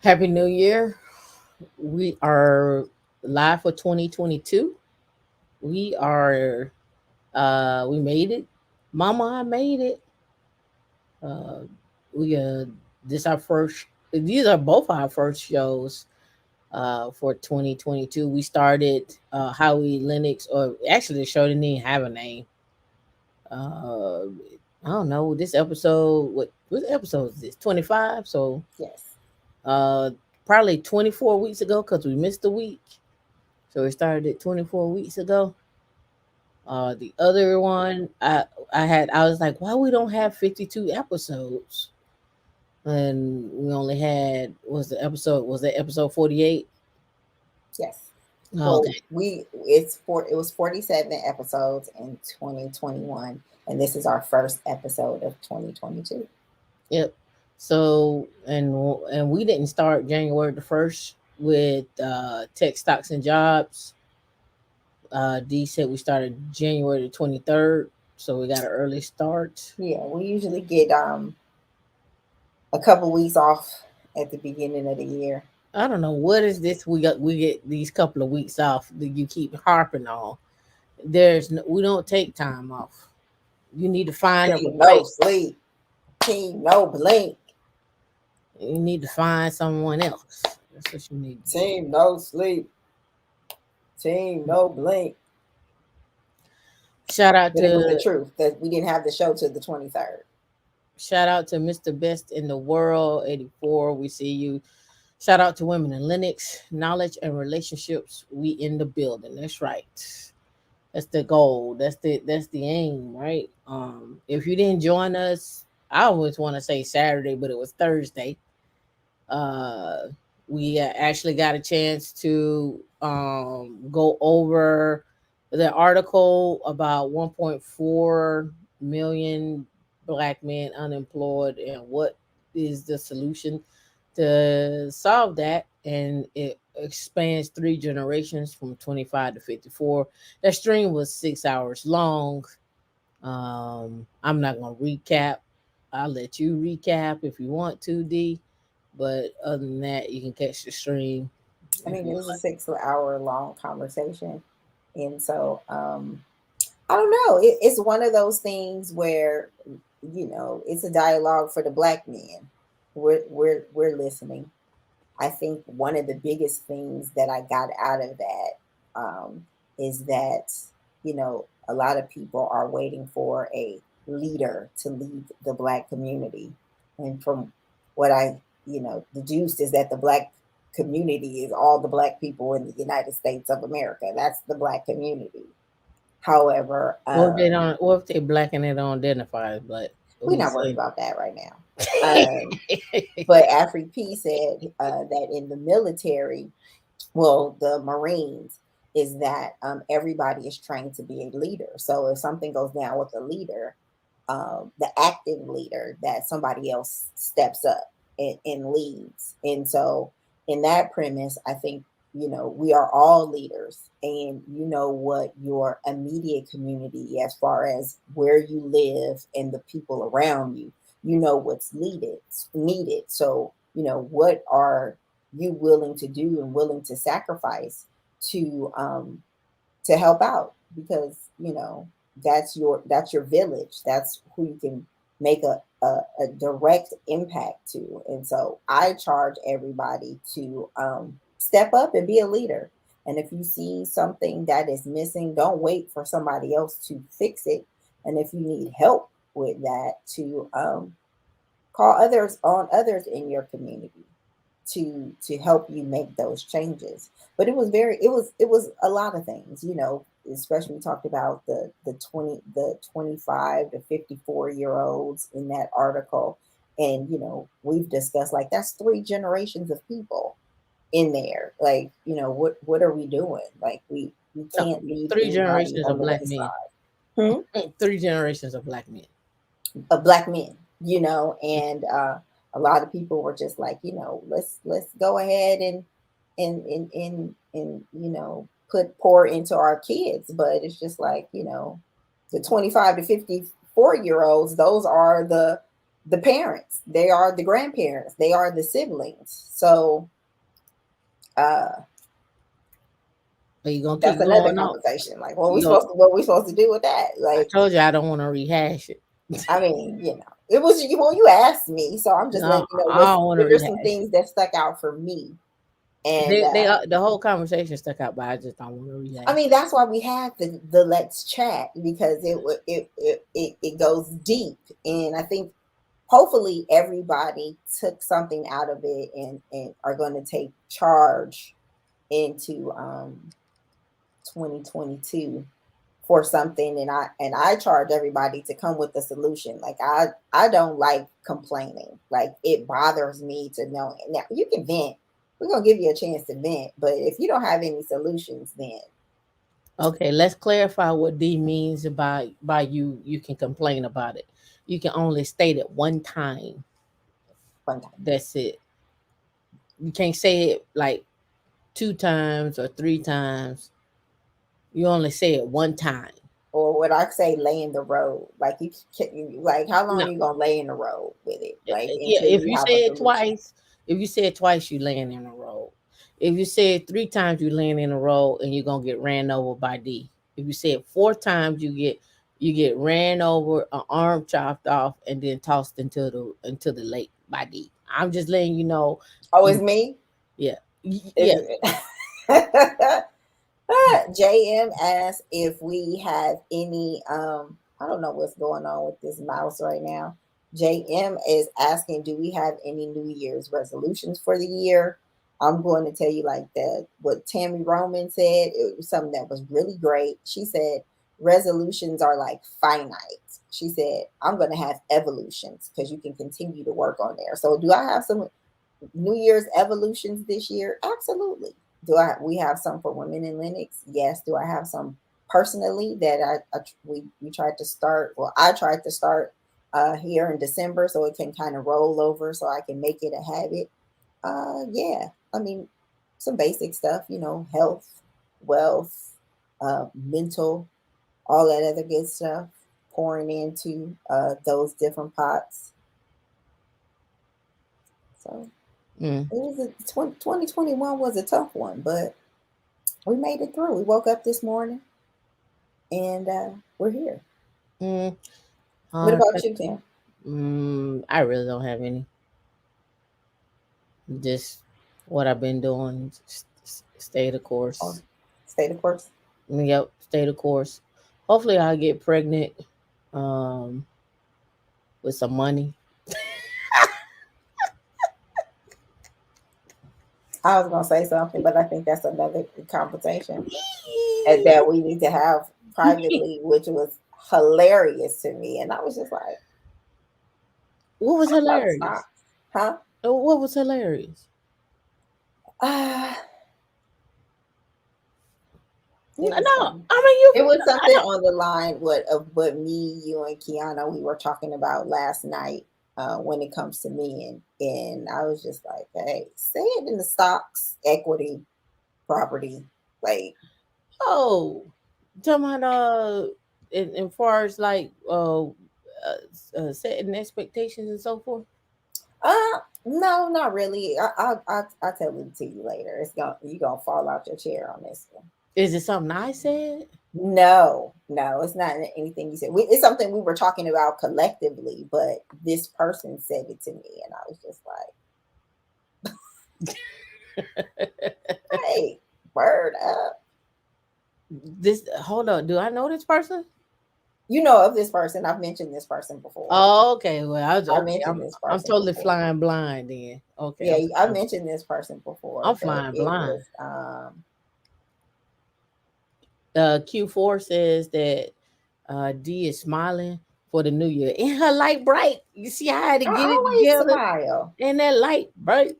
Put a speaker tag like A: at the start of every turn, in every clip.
A: Happy New Year. We are live for 2022. We are we made it. Mama, I made it. Uh we this our first these are both our first shows for 2022. We started Howie Lennox, or actually the show didn't even have a name. Uh I don't know. This episode, what episode is this? 25. So
B: Yes.
A: uh probably 24 weeks ago, because we missed a week. So we started it 24 weeks ago. The other one, I was like, why we don't have 52 episodes? And we only had, was that episode 48?
B: Yes. Well,
A: Okay.
B: it was 47 episodes in 2021, and this is our first episode of 2022.
A: Yep. So and we didn't start January the 1st with tech stocks and jobs. D said we started January the 23rd, so we got an early start.
B: Yeah, we usually get a couple weeks off at the beginning of the year.
A: I don't know what is this. We get these couple of weeks off that you keep harping on. We don't take time off. You need to find a
B: Team no
A: replace.
B: sleep, team no blink,
A: You need to find someone else. That's what you need to do.
B: team no sleep, team no blink.
A: Shout out
B: But it was the
A: to
B: truth that we didn't have the show till the 23rd.
A: shout out to Mr. Best in the World 84. We see you. Shout out to Women in Linux, knowledge and relationships. We in the building. That's right. That's the goal. That's the aim, right? If you didn't join us, I always want to say Saturday, but it was Thursday. Uh, we actually got a chance to go over the article about 1.4 million black men unemployed and what is the solution to solve that. And it expands three generations from 25 to 54. That stream was 6 hours long. I'm not going to recap. I'll let you recap if you want to, D. But other than that, you can catch the stream
B: I
A: if
B: mean,
A: you
B: it was a
A: like.
B: 6 hour long conversation. And so, I don't know. It's one of those things where, it's a dialogue for the black men. We're listening. I think one of the biggest things that I got out of that is that, a lot of people are waiting for a leader to lead the black community. And from what I, deduced is that the black community is all the black people in the United States of America. That's the black community. However,
A: What if they don't? What if they black and they don't identify as black?
B: we're
A: We
B: not worried
A: say.
B: about that right now. But Afri P said that in the military, well, the Marines, is that everybody is trained to be a leader. So if something goes down with a leader, the active leader, that somebody else steps up and leads. And so, in that premise, I think, we are all leaders, and you know what your immediate community, as far as where you live and the people around you, what's needed. So, what are you willing to do and willing to sacrifice to help out? Because that's your village. That's who you can make a direct impact to. And so I charge everybody to step up and be a leader. And if you see something that is missing, don't wait for somebody else to fix it. And if you need help with that, to call others in your community to help you make those changes. But it was a lot of things, especially we talked about the 25 to 54-year olds in that article. And we've discussed, like, that's three generations of people in there. Like, what are we doing? Like, we
A: No,
B: can't leave
A: three
B: anybody
A: generations
B: on
A: of
B: the
A: black men.
B: wayside. Hmm?
A: Three generations of black men.
B: Of black men, and a lot of people were just like, let's go ahead and put pour into our kids. But it's just like, the 25 to 54-year olds, those are the the parents, they are the grandparents, they are the siblings. So uh
A: Are you gonna
B: that's
A: keep
B: another
A: going on?
B: conversation. Like
A: You know,
B: what we supposed to do with that?
A: I
B: Like,
A: told you I don't want to rehash it.
B: I mean, it was well, you asked me, so I'm just
A: No,
B: letting you know
A: I don't want to
B: what are some
A: rehash it.
B: things that stuck out for me. And
A: The whole conversation stuck out, but I just don't want to
B: I
A: rehash
B: mean, that's why we had the let's chat, because it goes deep, and I think hopefully everybody took something out of it, and are going to take charge into 2022 for something. And I charge everybody to come with a solution. Like, I don't like complaining. Like, it bothers me to know. Now you can vent, we're going to give you a chance to vent, but if you don't have any solutions, then
A: it. Okay, let's clarify what D means by you can complain about it. You can only state it one time.
B: one time.
A: That's it. You can't say it like two times or three times. You only say it one time.
B: Or what I say, lay in the road. Like, like, how long
A: No,
B: you gonna lay in the road with it? Like,
A: yeah,
B: until
A: if
B: you
A: you
B: have a
A: say it
B: solution.
A: twice, if you say it twice, you laying in a row. If you say it three times, you laying in a row, and you're gonna get ran over by D. If you say it four times, you get ran over, an arm chopped off, and then tossed into the lake by D. I'm just letting you know.
B: Oh, it's
A: You,
B: me.
A: yeah, yeah.
B: It's JM asked if we have any I don't know what's going on with this mouse right now. JM is asking, do we have any New Year's resolutions for the year? I'm going to tell you like that what Tammy Roman said, it was something that was really great. She said resolutions are like finite. She said, I'm going to have evolutions because you can continue to work on there. So do I have some New Year's evolutions this year? Absolutely. Do I? We have some for women in Linux. Yes. Do I have some personally that we tried to start? Well, I tried to start here in December, so it can kind of roll over, so I can make it a habit. Yeah. I mean, some basic stuff. Health, wealth, mental, all that other good stuff. Pouring into those different pots. So
A: Mm.
B: it was 2021 was a tough one, but we made it through. We woke up this morning, and we're here.
A: Mm.
B: What
A: Uh,
B: about you, Tim?
A: I really don't have any. Just what I've been doing. Stay the
B: Or
A: course.
B: stay the course?
A: Yep, stay the course. Hopefully, I'll get pregnant um, with some money.
B: I was gonna say something, but I think that's another conversation that we need to have privately, which was hilarious to me, and I was just like,
A: What was
B: "I gotta
A: hilarious?
B: stop, huh?"
A: What was hilarious?
B: Uh, it
A: No,
B: was
A: I
B: funny.
A: mean you.
B: It was
A: I
B: something
A: don't.
B: on the line what me, you, and Kiana we were talking about last night when it comes to men, and I was just like, "Hey, say it in the stocks, equity, property, like,
A: Oh, talking about in far as like setting expectations and so forth.
B: no, not really. I'll tell it to you later. You gonna fall out your chair on this one."
A: Is it something I said?
B: No, no, it's not anything you said. It's something we were talking about collectively, but this person said it to me, and I was just like, "Hey, word up."
A: This hold on. Do I know this person?
B: You know of this person. I've mentioned this person before.
A: Oh, okay. Well, I was
B: I
A: okay.
B: mentioned this
A: I'm
B: person
A: totally
B: before.
A: flying blind then. Okay,
B: Yeah, I mentioned this person
A: I'm
B: before, but
A: flying
B: it
A: blind.
B: was
A: Q4 says that D is smiling for the new year. And her light bright. You see how I had to
B: I
A: get it
B: always
A: together?
B: smile.
A: And that light bright.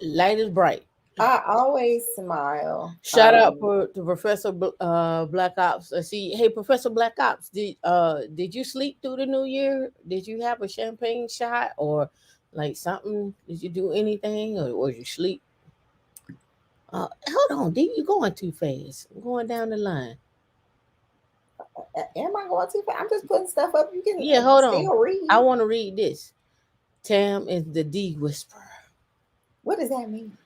A: Light is bright.
B: I always smile.
A: Shout out to Professor Black Ops. See, hey Professor Black Ops, did you sleep through the new year? Did you have a champagne shot or like something? Did you do anything or you sleep? Hold on, D, you going too fast. I'm going down the line.
B: Am I going too far? I'm just putting stuff up. You can
A: Yeah, hold on.
B: still
A: I
B: read.
A: want to read this. Tam is the D whisperer.
B: What does that mean?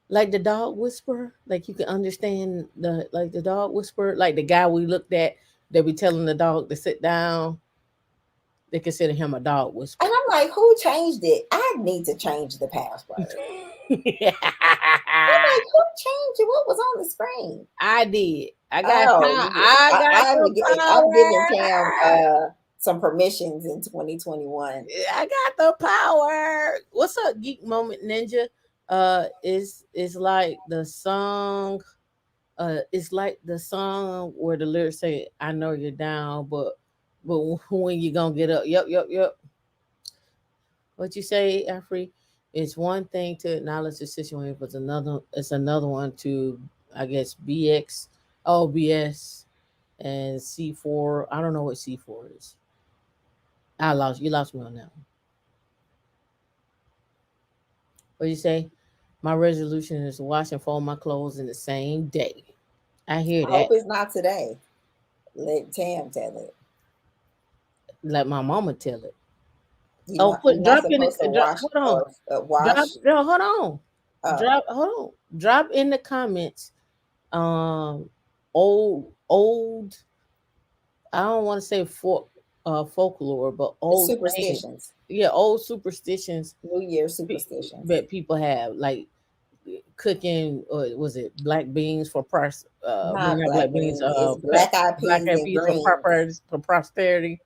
A: Like the dog whisperer. Like you can understand the dog whisperer. Like the guy we looked at that be telling the dog to sit down. They consider him a dog
B: And
A: whisperer.
B: I'm like, who changed it? I need to change the password. I'm like, who changed it? What was on the screen?
A: I did. I got
B: Oh,
A: time. I got the
B: I've given
A: power.
B: Tam some permissions in 2021.
A: I got the power. What's up, Geek Moment Ninja? It's like the song. It's like the song where the lyrics say, "I know you're down, but when you gonna get up?" Yep, yep, yep. What you say, Afri? It's one thing to acknowledge the situation, but it's another one to, I guess, BX, OBS, and C4. I don't know what C4 is. You lost me on that one. What you say? My resolution is to wash and fold my clothes in the same day. I hear
B: I hope
A: that.
B: it's not today. Let Tam tell it.
A: Let my mama tell it.
B: You
A: Oh,
B: not, you're
A: put
B: not
A: drop in
B: supposed to
A: it. Drop,
B: wash
A: hold on.
B: or
A: Drop.
B: wash.
A: No, hold on.
B: Oh,
A: Drop. Hold on. Drop in the comments. Um, old. I don't want to say folklore, but old things.
B: superstitions.
A: Yeah, old superstitions
B: New Year
A: pe-
B: superstitions.
A: that people have, like cooking. Was it black beans for
B: Not
A: not black
B: black
A: beans.
B: beans. It's black eyed
A: Black
B: peas
A: eyed
B: and
A: peas for
B: greens.
A: prosperity.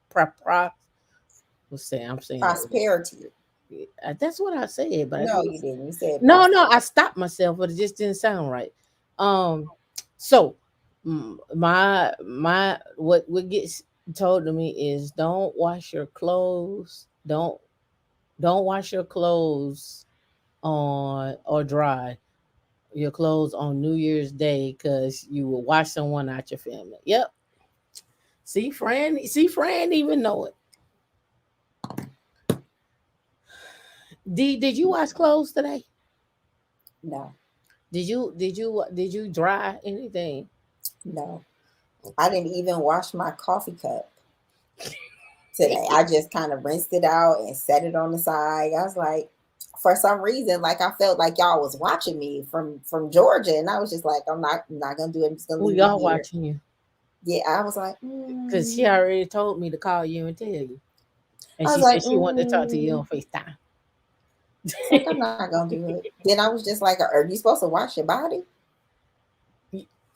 A: What's saying? I'm saying it wrong.
B: Prosperity.
A: That's what I said, but I
B: No,
A: didn't.
B: you didn't. You said
A: No. I
B: prosperity.
A: stopped myself, but it just didn't sound right. Um, so my what gets told to me is don't wash your clothes. Don't wash your clothes on or dry your clothes on New Year's Day because you will wash someone out your family. Yep. See, Fran even know it. Did you wash clothes today?
B: No,
A: Did you dry anything?
B: no. I
A: Okay.
B: didn't even wash my coffee cup today. I just kind of rinsed it out and set it on the side. I was like, for some reason, like I felt like y'all was watching me from Georgia, and I was just like, I'm not gonna do it. I'm just gonna
A: We
B: leave it
A: all
B: here.
A: watching you
B: Yeah, I was like,
A: because she already told me to call you and tell you, and
B: I was
A: she
B: like,
A: said she wanted to talk to you on FaceTime.
B: it's like I'm not gonna do it. Then I was just like, are you supposed to wash your body?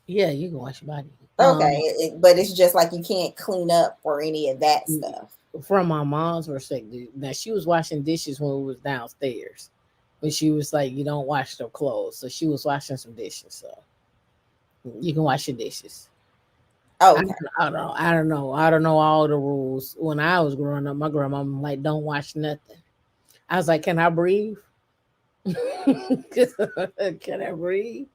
A: Yeah, you can wash your body.
B: Okay, but it's just like you can't clean up or any of that stuff.
A: From my mom's perspective, now she was washing dishes when we was downstairs, but she was like, "You don't wash their clothes," so she was washing some dishes. So you can wash your dishes. I
B: Okay,
A: don't, I don't know. I don't know. I don't know all the rules. When I was growing up, my grandma was like, "Don't wash nothing." I was like, "Can I breathe? Can I breathe?"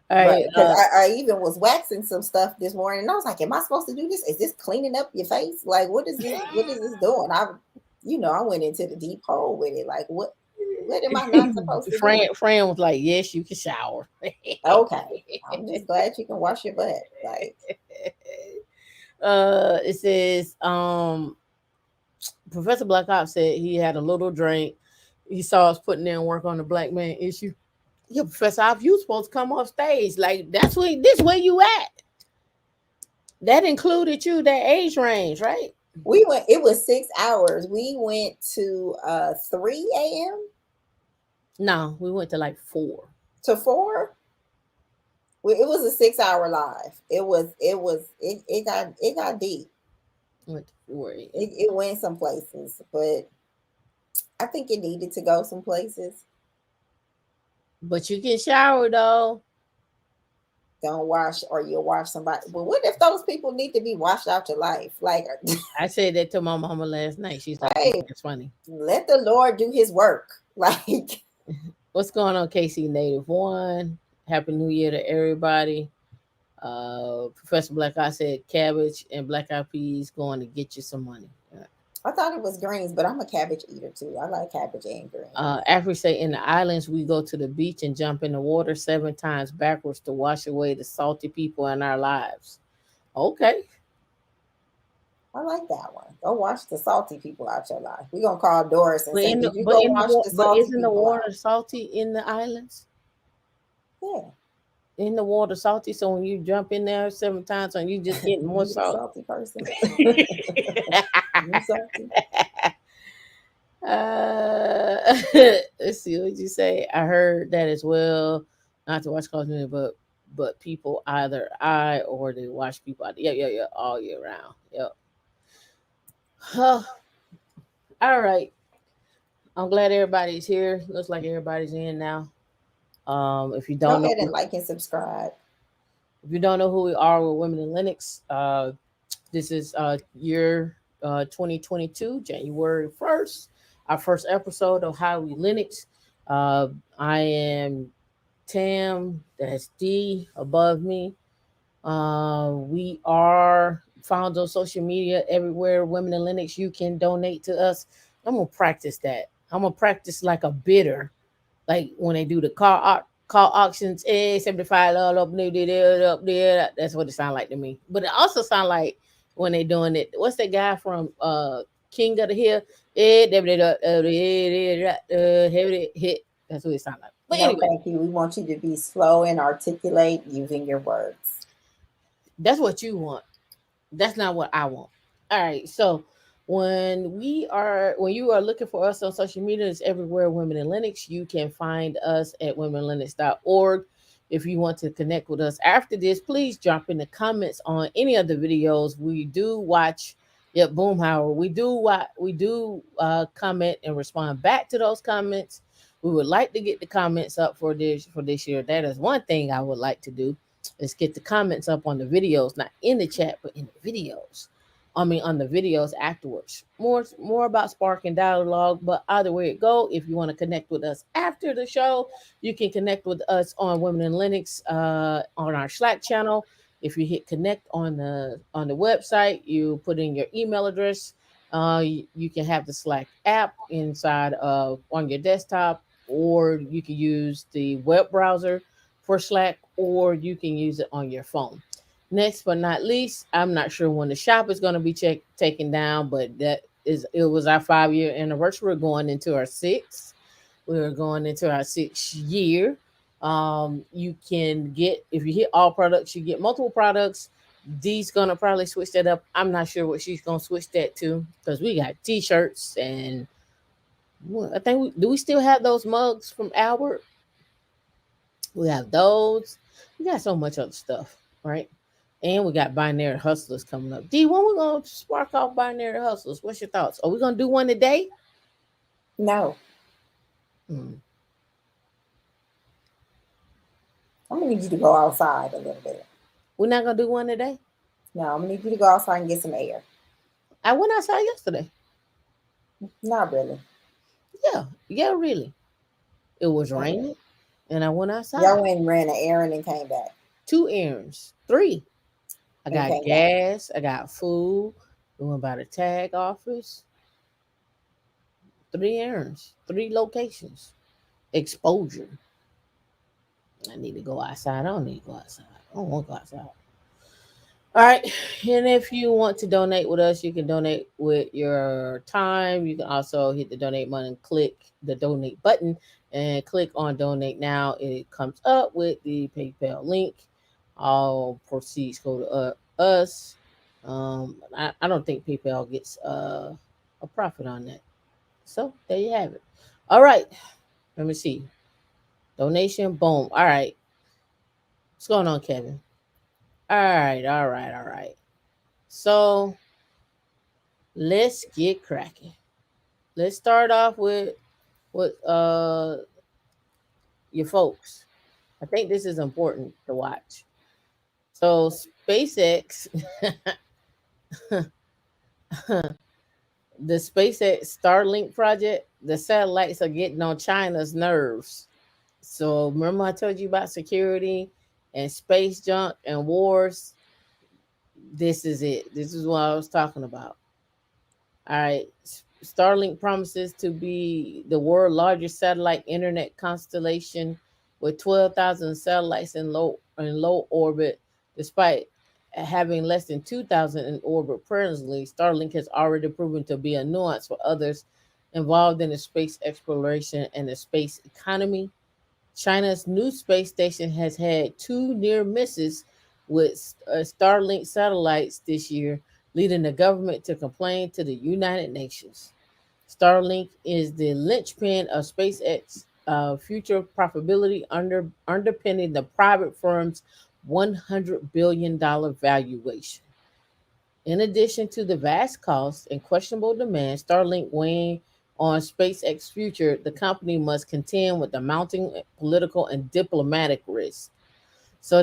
A: All
B: right.
A: right.
B: Because I even was waxing some stuff this morning, and I was like, am I supposed to do this? Is this cleaning up your face? Like, what is this? What is this doing? I went into the deep hole with it. Like, what am I not supposed to do?
A: Fran was like, "Yes, you can shower."
B: Okay, I'm just glad you can wash your butt. Like,
A: It says, Professor Black Ops said he had a little drink. He saw us putting in work on the black man issue. Yeah, Professor, if you supposed to come off stage, like where you at. That included you, that age range, right?
B: we went. It was 6 hours. We went to 3 a.m.
A: No, we went to like 4.
B: to 4. It was a 6 hour live. It got deep.
A: Went to 4 a.m.
B: It went some places, but I think it needed to go some places.
A: But you can shower though.
B: Don't wash or you'll wash somebody. But what if those people need to be washed out your life? Like,
A: I said that to my mama last night. She's like, "You
B: hey,
A: think it's funny."
B: let the Lord do his work. Like,
A: What's going on, KC Native One? Happy New Year to everybody. Professor Black Eye said cabbage and black eyed peas going to get you some money.
B: I thought it was greens, but I'm a cabbage eater too. I like cabbage and greens.
A: Afri say in the islands we go to the beach and jump in the water 7 times backwards to wash away the salty people in our lives. Okay,
B: I like that one. Go wash the salty people out your life. We're gonna call Doris and
A: But
B: say,
A: in the
B: "Did you go wash the
A: but
B: salty
A: isn't the
B: people
A: water
B: out?"
A: salty in the islands?
B: Yeah,
A: In the water salty, so when you jump in there 7 times, and you just getting more
B: you a
A: salt.
B: salty person. You salty.
A: uh, let's see what you say. I heard that as well. Not to watch cartoons, but people either I or they watch people. Yeah, yeah, yeah, all year round. Yep. Huh. All right. I'm glad everybody's here. Looks like everybody's in now. If you
B: Go
A: don't know,
B: ahead and like and subscribe.
A: if you don't know who we are, we're Women in Linux. This is year 2022, January 1st, our first episode of How We Linux. I am Tam, that's D above me. We are found on social media everywhere. Women in Linux, you can donate to us. I'm gonna practice that. I'm gonna practice like a bidder, like when they do the car auctions, 75 up there, up there. That's what it sounds like to me. But it also sounds like when they doing it. What's that guy from King of the Hill? Heavy hit. That's what it sounds like. But
B: No,
A: anyway,
B: thank you. We want you to be slow and articulate using your words.
A: that's what you want. That's not what I want. All right. So when you are looking for us on social media, it's everywhere Women in Linux. You can find us at womeninlinux.org. If you want to connect with us after this, please drop in the comments on any of the videos. We do watch. Yep, Boomhauer. We do comment and respond back to those comments. We would like to get the comments up for this year. That is one thing I would like to do, is get the comments up on the videos, not in the chat, but in the videos. I mean, on the videos afterwards. More about spark and dialogue, but either way it go, if you want to connect with us after the show, you can connect with us on Women in Linux on our Slack channel. If you hit connect on the website, you put in your email address. You can have the Slack app inside of on your desktop, or you can use the web browser for Slack, or you can use it on your phone. Next but not least, I'm not sure when the shop is going to be taken down, but it was our 5 year anniversary. We're going into our sixth. We're going into our 6th year. You can get, if you hit all products, you get multiple products. Dee's gonna probably switch that up. I'm not sure what she's gonna switch that to, because we got t-shirts and I think do we still have those mugs from Albert? We have those. We got so much other stuff, right? And we got binary hustlers coming up. D, when we gonna spark off binary hustlers? What's your thoughts? Are we gonna do one today?
B: No,
A: Hmm.
B: I'm gonna need you to go outside a little bit.
A: We're not gonna do one today.
B: No, I'm gonna need you to go outside and get some air.
A: I went outside yesterday.
B: Not really.
A: Yeah, yeah, really. It was
B: Not really.
A: raining, and I went
B: Y'all
A: outside.
B: went and ran an errand and came back
A: 2 errands, three. I
B: and
A: got
B: came back.
A: gas. I got food. We went by the tag office. 3 errands, 3 locations. Exposure. I need to go outside. I don't need to go outside. I don't want to go outside. All right. And if you want to donate with us, you can donate with your time. You can also hit the donate button, click the donate button, and click on donate now. It comes up with the PayPal link. All proceeds go to us. I don't think PayPal gets a profit on that. So there you have it. All right. Let me see. Donation. Boom. All right. What's going on, Kevin? All right. All right. All right. So let's get cracking. Let's start off with your folks. I think this is important to watch. So SpaceX, the SpaceX Starlink project, the satellites are getting on China's nerves. So remember I told you about security and space junk and wars. This is it. This is what I was talking about. All right. Starlink promises to be the world's largest satellite internet constellation with 12,000 satellites in low orbit, despite having less than 2,000 in orbit presently, Starlink has already proven to be a nuance for others involved in the space exploration and the space economy. China's new space station has had two near misses with Starlink satellites this year, leading the government to complain to the United Nations. Starlink is the linchpin of SpaceX future profitability, underpinning the private firm's $100 billion valuation. In addition to the vast costs and questionable demand, Starlink weighing on SpaceX future, the company must contend with the mounting political and diplomatic risk. So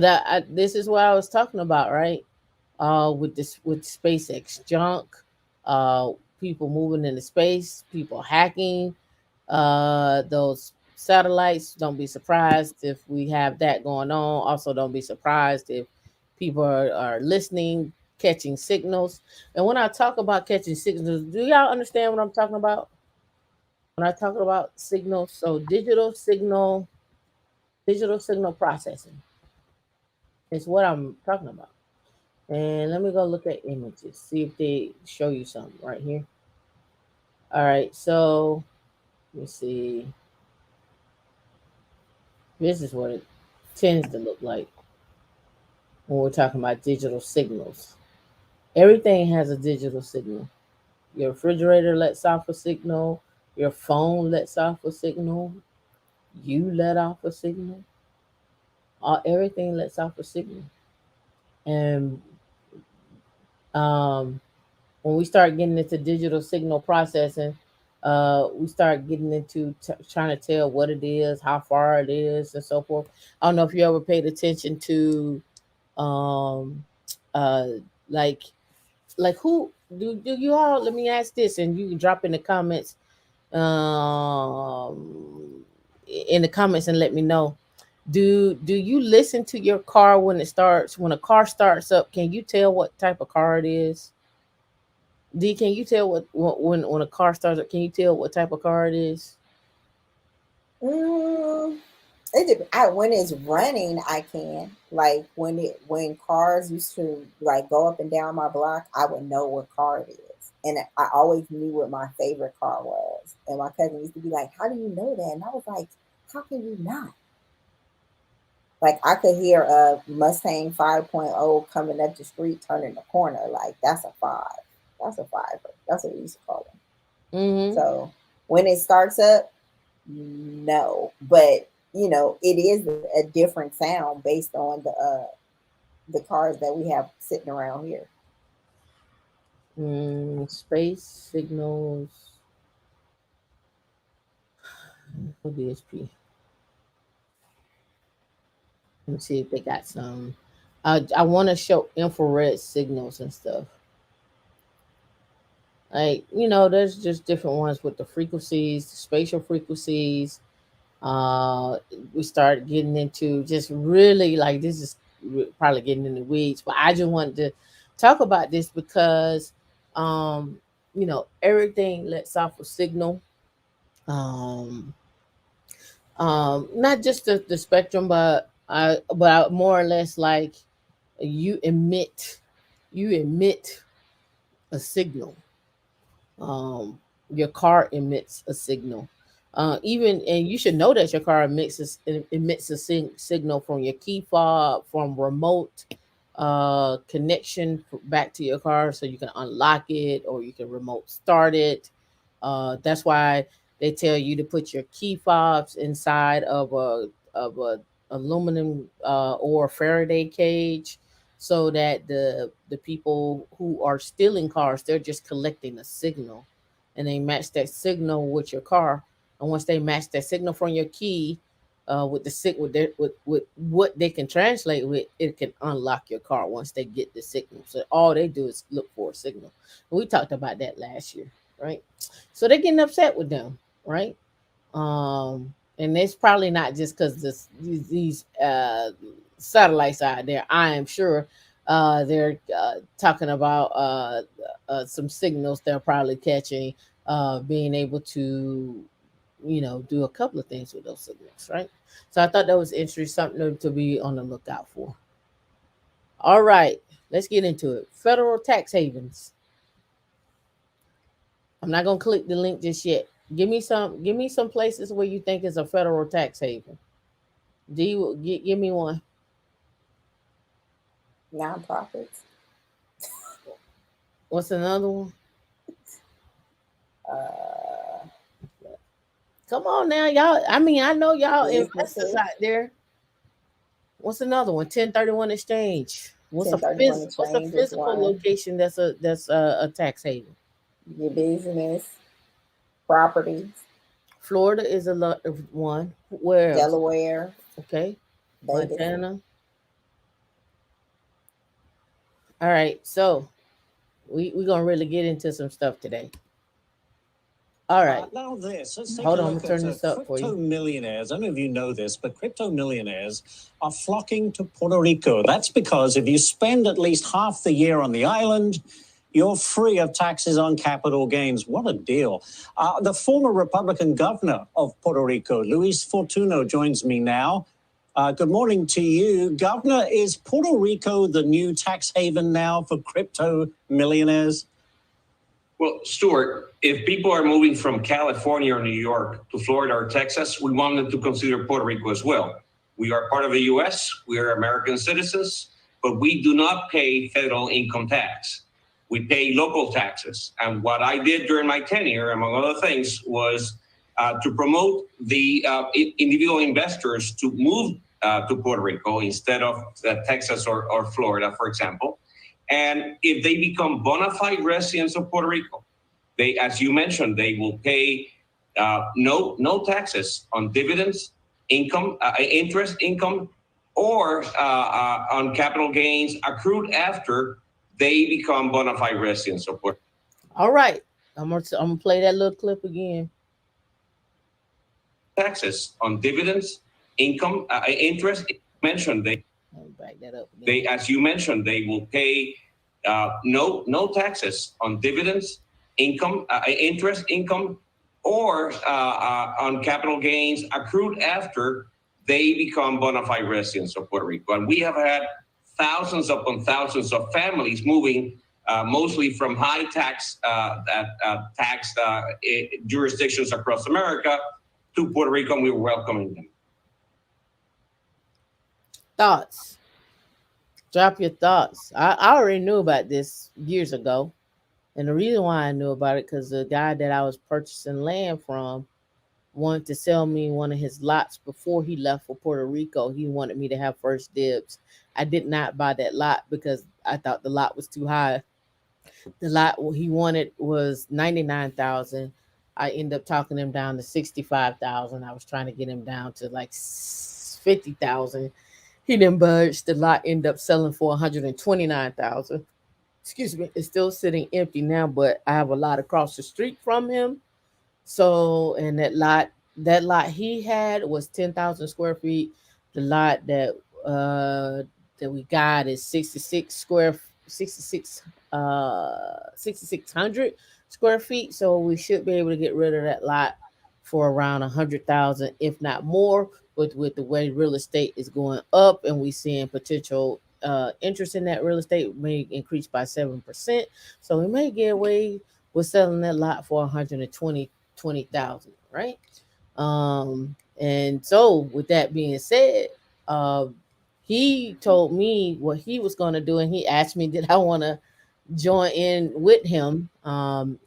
A: this is what I was talking about, right? With this with SpaceX junk, uh, people moving into space, people hacking those satellites. Don't be surprised if we have that going on. Also, don't be surprised if people are listening, catching signals. And when I talk about catching signals, do y'all understand what I'm talking about? When I talk about signals, so digital signal processing is what I'm talking about. And let me go look at images, see if they show you something right here. All right, so let me see. This is what it tends to look like when we're talking about digital signals. Everything has a digital signal. Your refrigerator lets off a signal, your phone lets off a signal, you let off a signal. Everything lets off a signal. And um, when we start getting into digital signal processing, we start getting into trying to tell what it is, how far it is, and so forth. I don't know if you ever paid attention to um, uh, like who do you all? Let me ask this, and you can drop in the comments, um, in the comments, and let me know. Do you listen to your car when it starts? When a car starts up, can you tell what type of car it is? D, can you tell when a car starts up? Can you tell what type of car it is?
B: Mm, when it's running, I can. Like when cars used to like go up and down my block, I would know what car it is, and I always knew what my favorite car was. And my cousin used to be like, "How do you know that?" And I was like, "How can you not?" Like I could hear a Mustang 5.0 coming up the street, turning the corner. Like that's a five. That's a fiver. That's what we used to call them.
A: Mm-hmm.
B: So when it starts up, no, but it is a different sound based on the cars that we have sitting around here.
A: Space signals. DSP. Let me see if they got some. I want to show infrared signals and stuff. Like, there's just different ones with the frequencies, the spatial frequencies. Uh, we start getting into just really like this is probably getting in the weeds, but I just wanted to talk about this because, um, everything lets off a signal. Um, not just the spectrum, but more or less like you emit, you emit a signal. um, your car emits a signal. Even and you should know that your car emits a signal from your key fob, from remote connection back to your car, so you can unlock it or you can remote start it. That's why they tell you to put your key fobs inside of a aluminum or Faraday cage, so that the people who are stealing cars, they're just collecting a signal, and they match that signal with your car. And once they match that signal from your key with the with what they can translate with, it can unlock your car once they get the signal. So all they do is look for a signal. We talked about that last year, right? So they're getting upset with them, right? And it's probably not just because these satellites out there. I am sure they're talking about some signals they're probably catching, being able to, do a couple of things with those signals, right? So I thought that was interesting, something to be on the lookout for. All right, Let's get into it. Federal tax havens. I'm not gonna click the link just yet. Give me some places where you think is a federal tax haven. Do you give me one?
B: Nonprofits.
A: What's another one?
B: uh,
A: Come on now, y'all. I mean, I know y'all investors
B: Businesses.
A: out there. What's another one? 1031 exchange.
B: 1031
A: What's a
B: exchange is
A: physical
B: one.
A: location that's a tax haven?
B: Your business, properties,
A: Florida is a lot of one. Where else?
B: Delaware,
A: Okay.
B: Vegas.
A: Montana. All right. So we're gonna really get into some stuff today. All right.
C: Now this, let's take
A: Hold
C: a
A: on, I'm
C: look
A: gonna turn
C: at
A: this up for
C: crypto
A: you.
C: millionaires. I don't know if you know this, but crypto millionaires are flocking to Puerto Rico. That's because if you spend at least half the year on the island, you're free of taxes on capital gains. What a deal. The former Republican governor of Puerto Rico, Luis Fortuno, joins me now. Good morning to you. Governor, is Puerto Rico the new tax haven now for crypto millionaires?
D: Well, Stuart, if people are moving from California or New York to Florida or Texas, we want them to consider Puerto Rico as well. We are part of the U.S., we are American citizens, but we do not pay federal income tax. We pay local taxes. And what I did during my tenure, among other things, was to promote the individual investors to move to Puerto Rico instead of Texas or Florida, for example. And if they become bona fide residents of Puerto Rico, they, as you mentioned, they will pay no taxes on dividends, income, interest income, or on capital gains accrued after they become bona fide residents of Puerto
A: All right. I'm gonna play that little clip again.
D: Rico. Taxes on dividends, income, interest. Mentioned
A: Let me back that up again.
D: they, as you mentioned, they will pay no taxes on dividends, income, interest income, or on capital gains accrued after they become bona fide residents of Puerto Rico. And we have had thousands upon thousands of families moving, mostly from high tax jurisdictions across America to Puerto Rico, and we were welcoming them.
A: Thoughts. Drop your thoughts. I already knew about this years ago. And the reason why I knew about it, because the guy that I was purchasing land from wanted to sell me one of his lots before he left for Puerto Rico. He wanted me to have first dibs. I did not buy that lot because I thought the lot was too high. The lot he wanted was 99,000. I ended up talking him down to 65,000. I was trying to get him down to like 50,000. He didn't budge. The lot ended up selling for 129,000. Excuse me. It's still sitting empty now, but I have a lot across the street from him. So, and that lot he had was 10,000 square feet. The lot that we got is 6600 square feet. So we should be able to get rid of that lot for around 100,000, if not more. With the way real estate is going up, and we seeing potential interest in that real estate may increase by 7%. So we may get away with selling that lot for 120,000, right? And so with that being said, uh, he told me what he was going to do, and he asked me did I want to join in with him.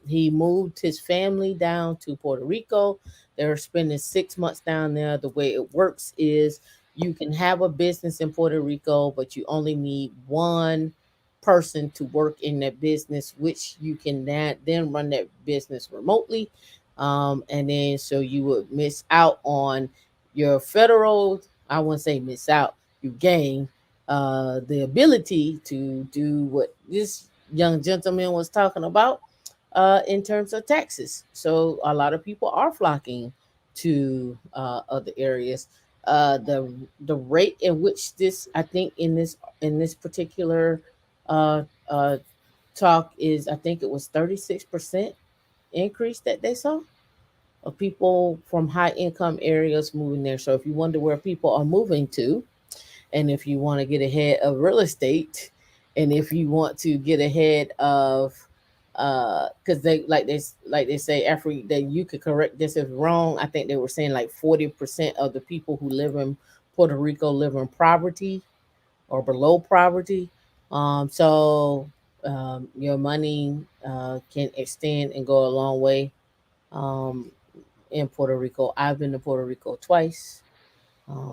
A: He moved his family down to Puerto Rico. They're spending 6 months down there. The way it works is you can have a business in Puerto Rico, but you only need one person to work in that business, which you can then run that business remotely. And then so you would miss out on your federal, I wouldn't say miss out, you gain the ability to do what this young gentleman was talking about in terms of taxes. So a lot of people are flocking to other areas. The rate in which this, I think, in this particular uh, uh, talk is, I think it was 36% increase that they saw of people from high income areas moving there. So if you wonder where people are moving to, and if you want to get ahead of real estate And if you want to get ahead of, because they say Africa, that you could correct this if wrong. I think they were saying like 40% of the people who live in Puerto Rico live in poverty or below poverty. So your money can extend and go a long way um, in Puerto Rico. I've been to Puerto Rico twice,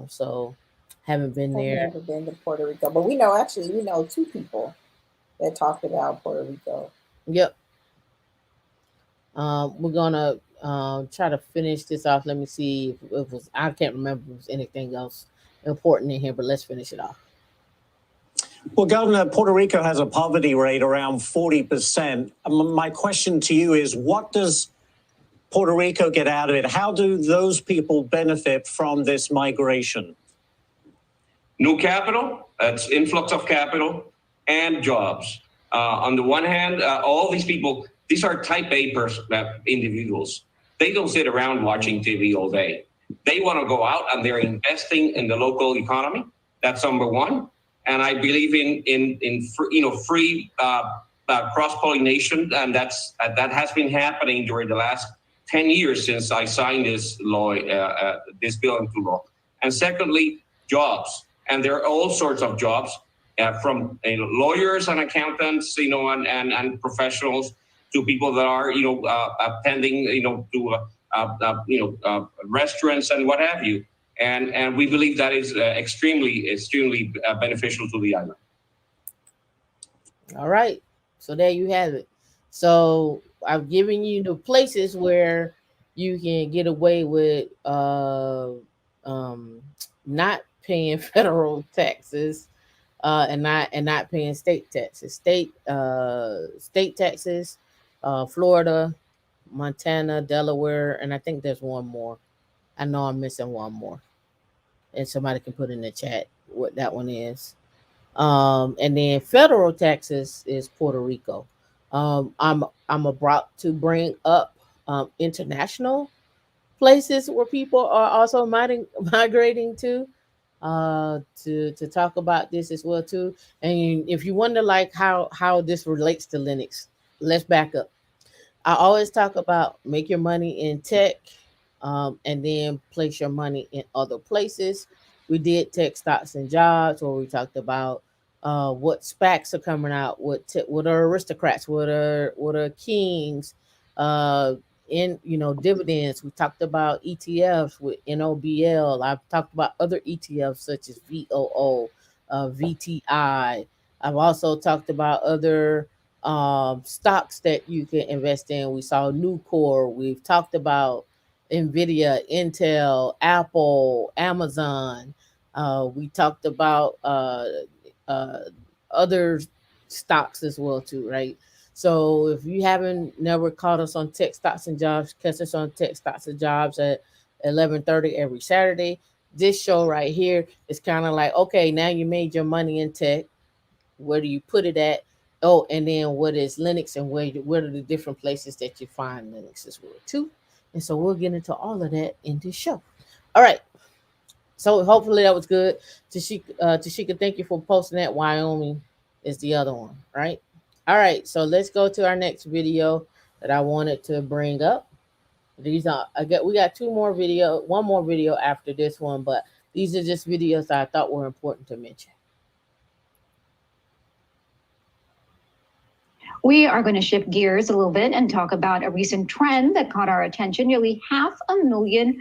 A: so haven't been
B: I've
A: there.
B: never been to Puerto Rico, but we know actually we know two people that talked about Puerto Rico.
A: Yep. We're gonna try to finish this off. Let me see if it was. I can't remember if there was anything else important in here, but let's finish it off.
C: Well, Governor, Puerto Rico has a poverty rate around 40%. My question to you is, what does Puerto Rico get out of it? How do those people benefit from this migration?
D: New capital, that's influx of capital, and jobs. On the one hand, all these people, these are type A individuals. They don't sit around watching TV all day. They want to go out and they're investing in the local economy. That's number one. And I believe in free cross pollination, and that has been happening during the last 10 years since I signed this law, this bill into law. And secondly, jobs. And there are all sorts of jobs, from lawyers and accountants, and professionals, to people that are, attending, to restaurants and what have you. And we believe that is extremely beneficial to the island.
A: All right. So there you have it. So I've given you the places where you can get away with not paying federal taxes and not paying state taxes. State taxes, Florida, Montana, Delaware, and I think there's one more. I know I'm missing one more. And somebody can put in the chat what that one is. And then federal taxes is Puerto Rico. I'm about to bring up international places where people are also migrating to talk about this as well too. And if you wonder like how this relates to Linux, let's back up. I always talk about make your money in tech, and then place your money in other places. We did tech stocks and jobs, where we talked about what SPACs are coming out, what are aristocrats, what are kings, in dividends. We talked about ETFs with NOBL. I've talked about other ETFs such as VOO, VTI. I've also talked about other stocks that you can invest in. We saw Nucor. We've talked about Nvidia, Intel, Apple, Amazon. We talked about uh, other stocks as well too, right? So if you haven't never caught us on Tech Stocks and Jobs, catch us on Tech Stocks and Jobs at 11:30 every Saturday. This show right here is kind of like, okay, now you made your money in tech. Where do you put it at? Oh, and then what is Linux, and where are the different places that you find Linux as well too? And so we'll get into all of that in this show. All right. So hopefully that was good. Tashika, thank you for posting that. Wyoming is the other one, right? All right. So let's go to our next video that I wanted to bring up. These are we got one more video after this one, but these are just videos that I thought were important to mention.
E: We are going to shift gears a little bit and talk about a recent trend that caught our attention. Nearly half of millennials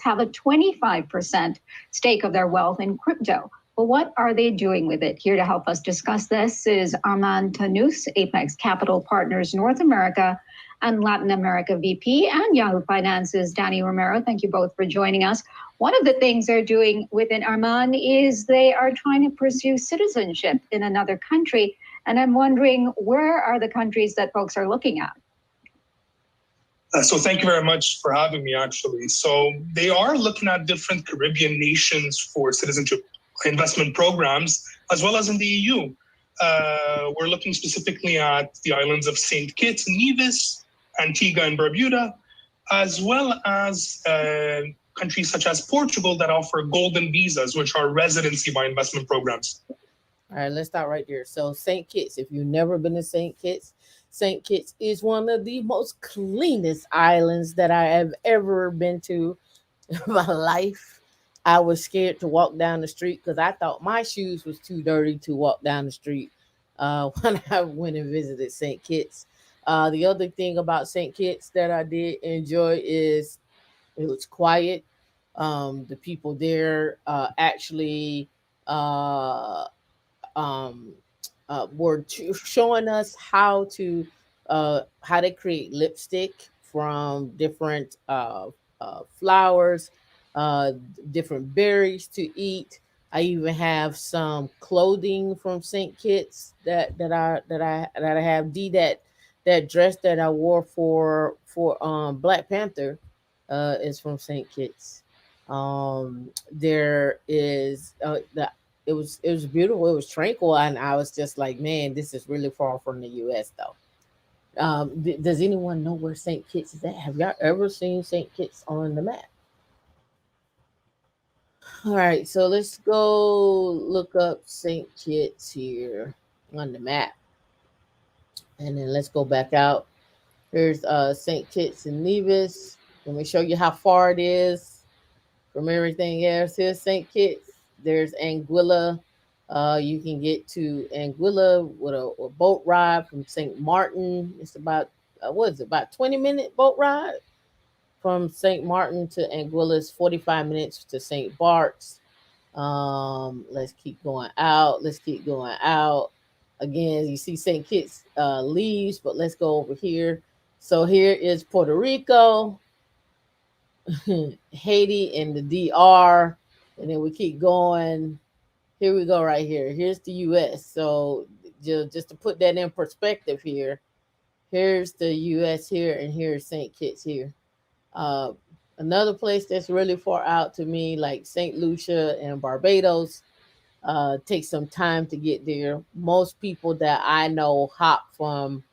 E: have a 25% stake of their wealth in crypto. But what are they doing with it? Here to help us discuss this is Armand Tanous, Apex Capital Partners North America and Latin America VP, and Yahoo Finance's Danny Romero. Thank you both for joining us. One of the things they're doing within Armand is they are trying to pursue citizenship in another country. And I'm wondering, where are the countries that folks are looking at?
F: So thank you very much for having me, actually. So they are looking at different Caribbean nations for citizenship investment programs, as well as in the EU. We're looking specifically at the islands of St. Kitts and Nevis, Antigua and Barbuda, as well as countries such as Portugal that offer golden visas, which are residency by investment programs.
A: All right, let's start right there. So, St. Kitts, if you've never been to St. Kitts, St. Kitts is one of the most cleanest islands that I have ever been to in my life. I was scared to walk down the street because I thought my shoes was too dirty to walk down the street when I went and visited St. Kitts. The other thing about St. Kitts that I did enjoy is it was quiet. The people there actually uh, um, were showing us how they create lipstick from different flowers, uh, different berries to eat. I even have some clothing from Saint Kitts that I have. That dress that I wore for Black Panther is from Saint Kitts. There is the it was beautiful. It was tranquil, and I was just like, man, this is really far from the U.S. though. Does anyone know where Saint Kitts is at? Have y'all ever seen Saint Kitts on the map? All right, so let's go look up Saint Kitts here on the map, and then let's go back out. Here's Saint Kitts and Nevis. Let me show you how far it is from everything else. Here's St. Kitts. There's Anguilla. You can get to Anguilla with a boat ride from St. Martin. It's about what is it? About 20-minute boat ride from St. Martin to Anguilla. It's 45 minutes to St. Bart's. Let's keep going out. Let's keep going out. Again, you see St. Kitts leaves, but let's go over here. So here is Puerto Rico. Haiti and the DR, and then we keep going. Here we go, right here. Here's the U.S. So just to put that in perspective here, here's the U.S. here, and here's St. Kitts here. Uh, Another place that's really far out to me, like St. Lucia and Barbados, takes some time to get there. Most people that I know hop from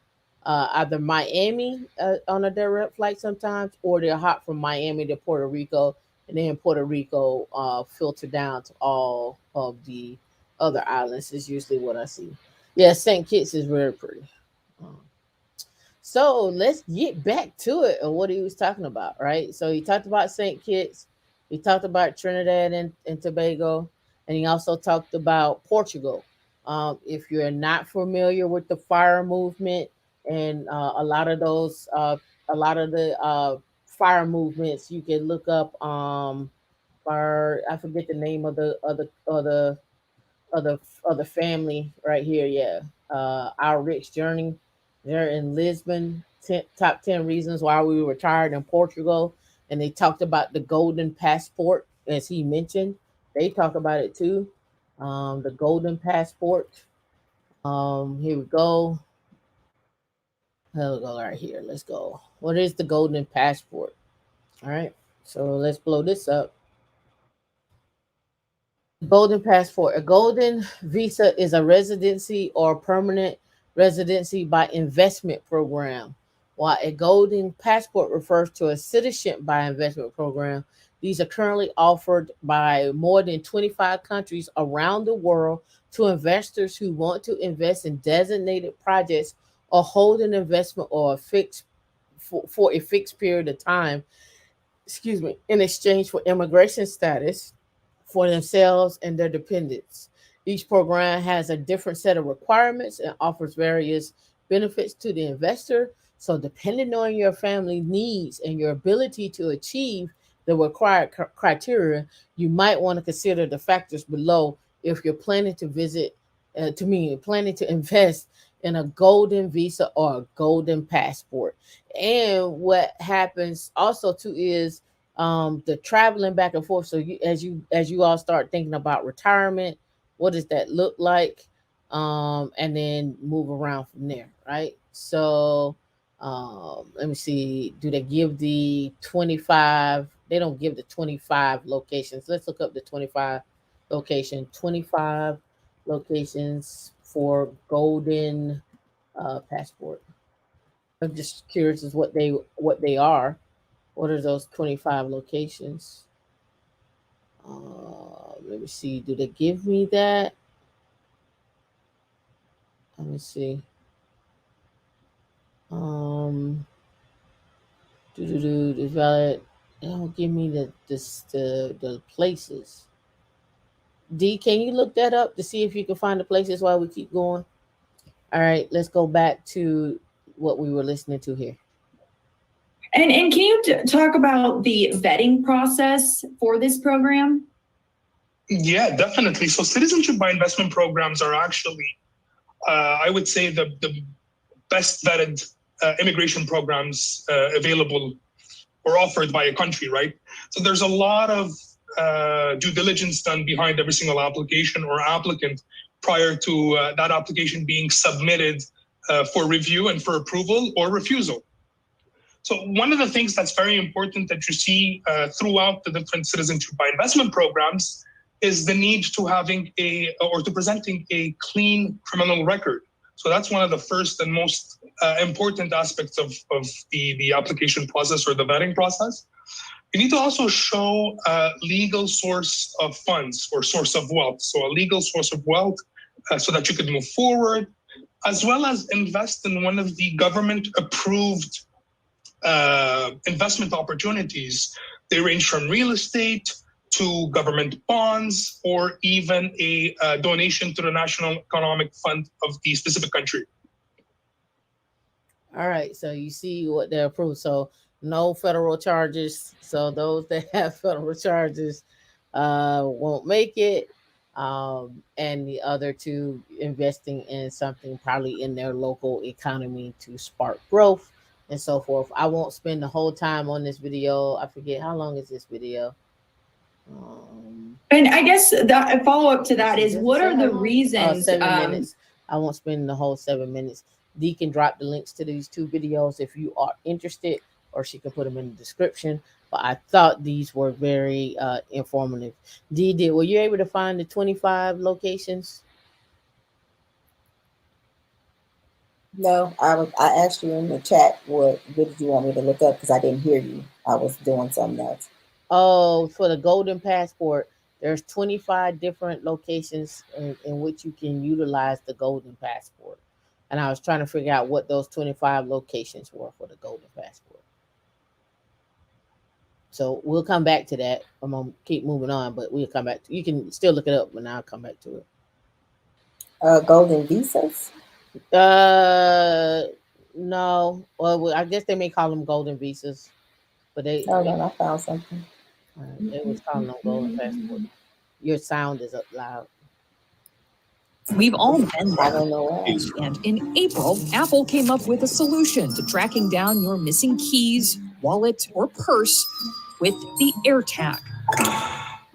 A: either Miami on a direct flight sometimes, or they'll hop from Miami to Puerto Rico, and then Puerto Rico filter down to all of the other islands. Is usually what I see. Yeah, St. Kitts is very pretty. Um, so let's get back to it and what he was talking about, right? So he talked about St. Kitts, he talked about Trinidad and Tobago, and he also talked about Portugal. If you're not familiar with the fire movement and a lot of the fire movements, you can look up fire. I forget the name of the family right here. Yeah, Our Rich Journey. They're in Lisbon. Top 10 reasons why we retired in Portugal, and they talked about the golden passport, as he mentioned. They talk about it too. The golden passport. Here we go. Let's go right here. Let's go. What is the golden passport? All right. So let's blow this up. Golden passport. A golden visa is a residency or permanent residency by investment program, while a golden passport refers to a citizenship by investment program. These are currently offered by more than 25 countries around the world to investors who want to invest in designated projects or hold an investment or a fixed for a fixed period of time, excuse me, in exchange for immigration status for themselves and their dependents. Each program has a different set of requirements and offers various benefits to the investor. So, depending on your family needs and your ability to achieve the required criteria, you might want to consider the factors below if you're planning to planning to invest in a golden visa or a golden passport. And what happens also too is the traveling back and forth. So as you all start thinking about retirement, what does that look like? And then move around from there, right? So let me see, do they give the 25? They don't give the 25 locations. Let's look up the 25 locations for golden passport. I'm just curious as what they are. What are those 25 locations? Let me see. Do they give me that? Let me see. Um, the valid. They don't give me the places. D, can you look that up to see if you can find the places while we keep going? All right, let's go back to what we were listening to here.
G: And can you talk about the vetting process for this program?
F: Yeah, definitely. So citizenship by investment programs are actually, I would say, the best vetted immigration programs available or offered by a country, right? So there's a lot of due diligence done behind every single application or applicant prior to that application being submitted for review and for approval or refusal. So one of the things that's very important that you see throughout the different citizenship by investment programs is the need to having to presenting a clean criminal record. So that's one of the first and most important aspects of the application process or the vetting process. You need to also show a legal source of funds or source of wealth. So a legal source of wealth so that you could move forward, as well as invest in one of the government approved investment opportunities. They range from real estate to government bonds, or even a donation to the National Economic Fund of the specific country.
A: All right, so you see what they're approved. So no federal charges. So those that have federal charges won't make it. And the other two investing in something probably in their local economy to spark growth and so forth. I won't spend the whole time on this video. I forget how long is this video.
G: And I guess a follow up to that is, what are the reasons?
A: 7 minutes. I won't spend the whole 7 minutes. Dee can drop the links to these two videos if you are interested, or she can put them in the description. But I thought these were very informative. Dee, were you able to find the 25 locations?
B: No, I asked you in the chat what did you want me to look up, because I didn't hear you. I was doing something else.
A: Oh, for the golden passport, there's 25 different locations in which you can utilize the golden passport. And I was trying to figure out what those 25 locations were for the golden passport. So we'll come back to that. I'm going to keep moving on, but we'll come back. You can still look it up, but now I'll come back to it.
B: Golden visas?
A: No. Well, I guess they may call them golden visas, but they.
B: Oh, no, I found something.
A: They was calling them golden passport. Your sound is up loud.
H: We've all been there.
B: I don't know why.
H: And in April, Apple came up with a solution to tracking down your missing keys, wallet, or purse with the AirTag.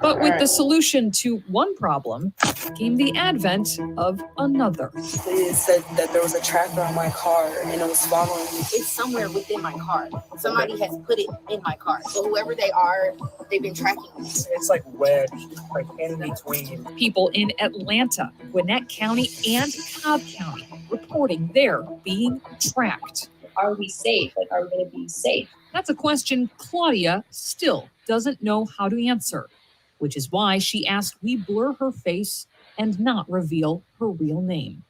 H: But with the solution to one problem came the advent of another.
I: It said that there was a tracker on my car and it was following me.
J: It's somewhere within my car. Somebody has put it in my car. So whoever they are, they've been tracking me.
K: It's like wedged, like in between.
H: People in Atlanta, Gwinnett County, and Cobb County reporting they're being tracked.
L: Are we safe? Like, are we going to be safe?
H: That's a question Claudia still doesn't know how to answer, which is why she asked we blur her face and not reveal her real name.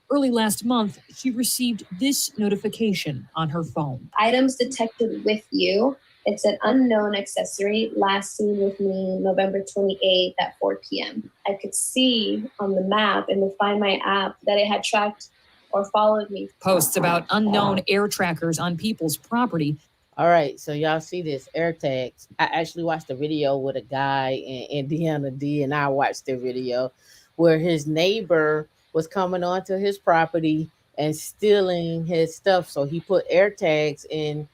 H: Early last month, she received this notification on her phone.
L: Items detected with you. It's an unknown accessory, last seen with me November 28th at 4 p.m. I could see on the map in the Find My app that it had tracked or followed me.
H: Posts about unknown air trackers on people's property.
A: All right, so y'all see this AirTags. I actually watched a video with a guy in Indiana, D, and I watched the video where his neighbor was coming onto his property and stealing his stuff. So he put AirTags in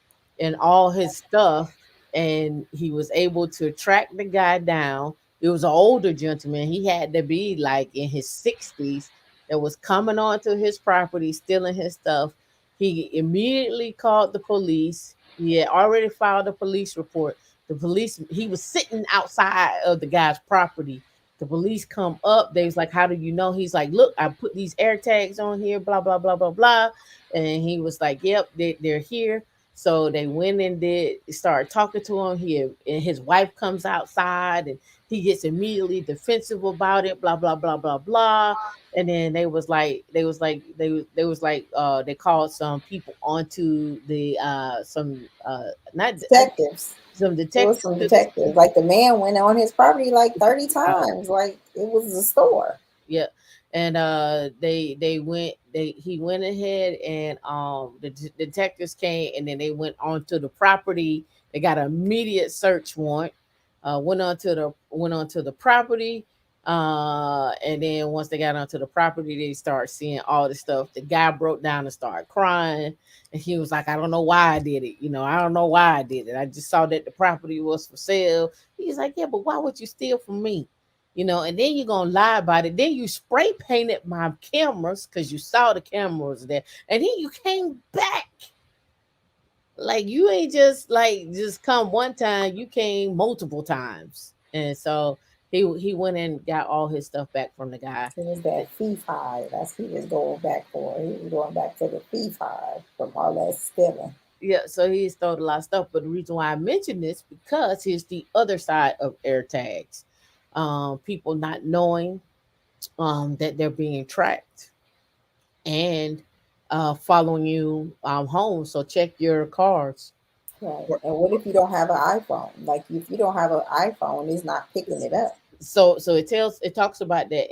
A: all his stuff, and he was able to track the guy down. It was an older gentleman. He had to be like in his 60s that was coming onto his property, stealing his stuff. He immediately called the police. He had already filed a police report. The police, he was sitting outside of the guy's property. The police come up. They was like, how do you know? He's like, look, I put these AirTags on here, blah, blah, blah, blah, blah. And he was like, yep, they're here. So they went and started talking to him. And his wife comes outside and he gets immediately defensive about it, blah, blah, blah, blah, blah. And then they called some people onto the not
B: Detectives.
A: some
B: There was
A: detectives.
B: some detectives. Like the man went on his property like 30 times. Like it was a store.
A: Yeah. And he went ahead and the detectives came, and then they went onto the property. They got an immediate search warrant. Went onto the property. And then once they got onto the property, they started seeing all the stuff. The guy broke down and started crying, and he was like, "I don't know why I did it. I don't know why I did it. I just saw that the property was for sale." He's like, "Yeah, but why would you steal from me?" And then you're gonna lie about it. Then you spray painted my cameras because you saw the cameras there, and then you came back. Like you ain't just come one time, you came multiple times. And so he went and got all his stuff back from the guy.
B: It was that thief high. That's what he was going back for. He was going back for the thief high from all that stealing.
A: Yeah, so he stole a lot of stuff. But the reason why I mention this, because here's the other side of AirTags. People not knowing that they're being tracked and following you home. So check your cars.
B: Right. And what if you don't have an iPhone? Like if you don't have an iPhone, it's not picking it up.
A: So it talks about that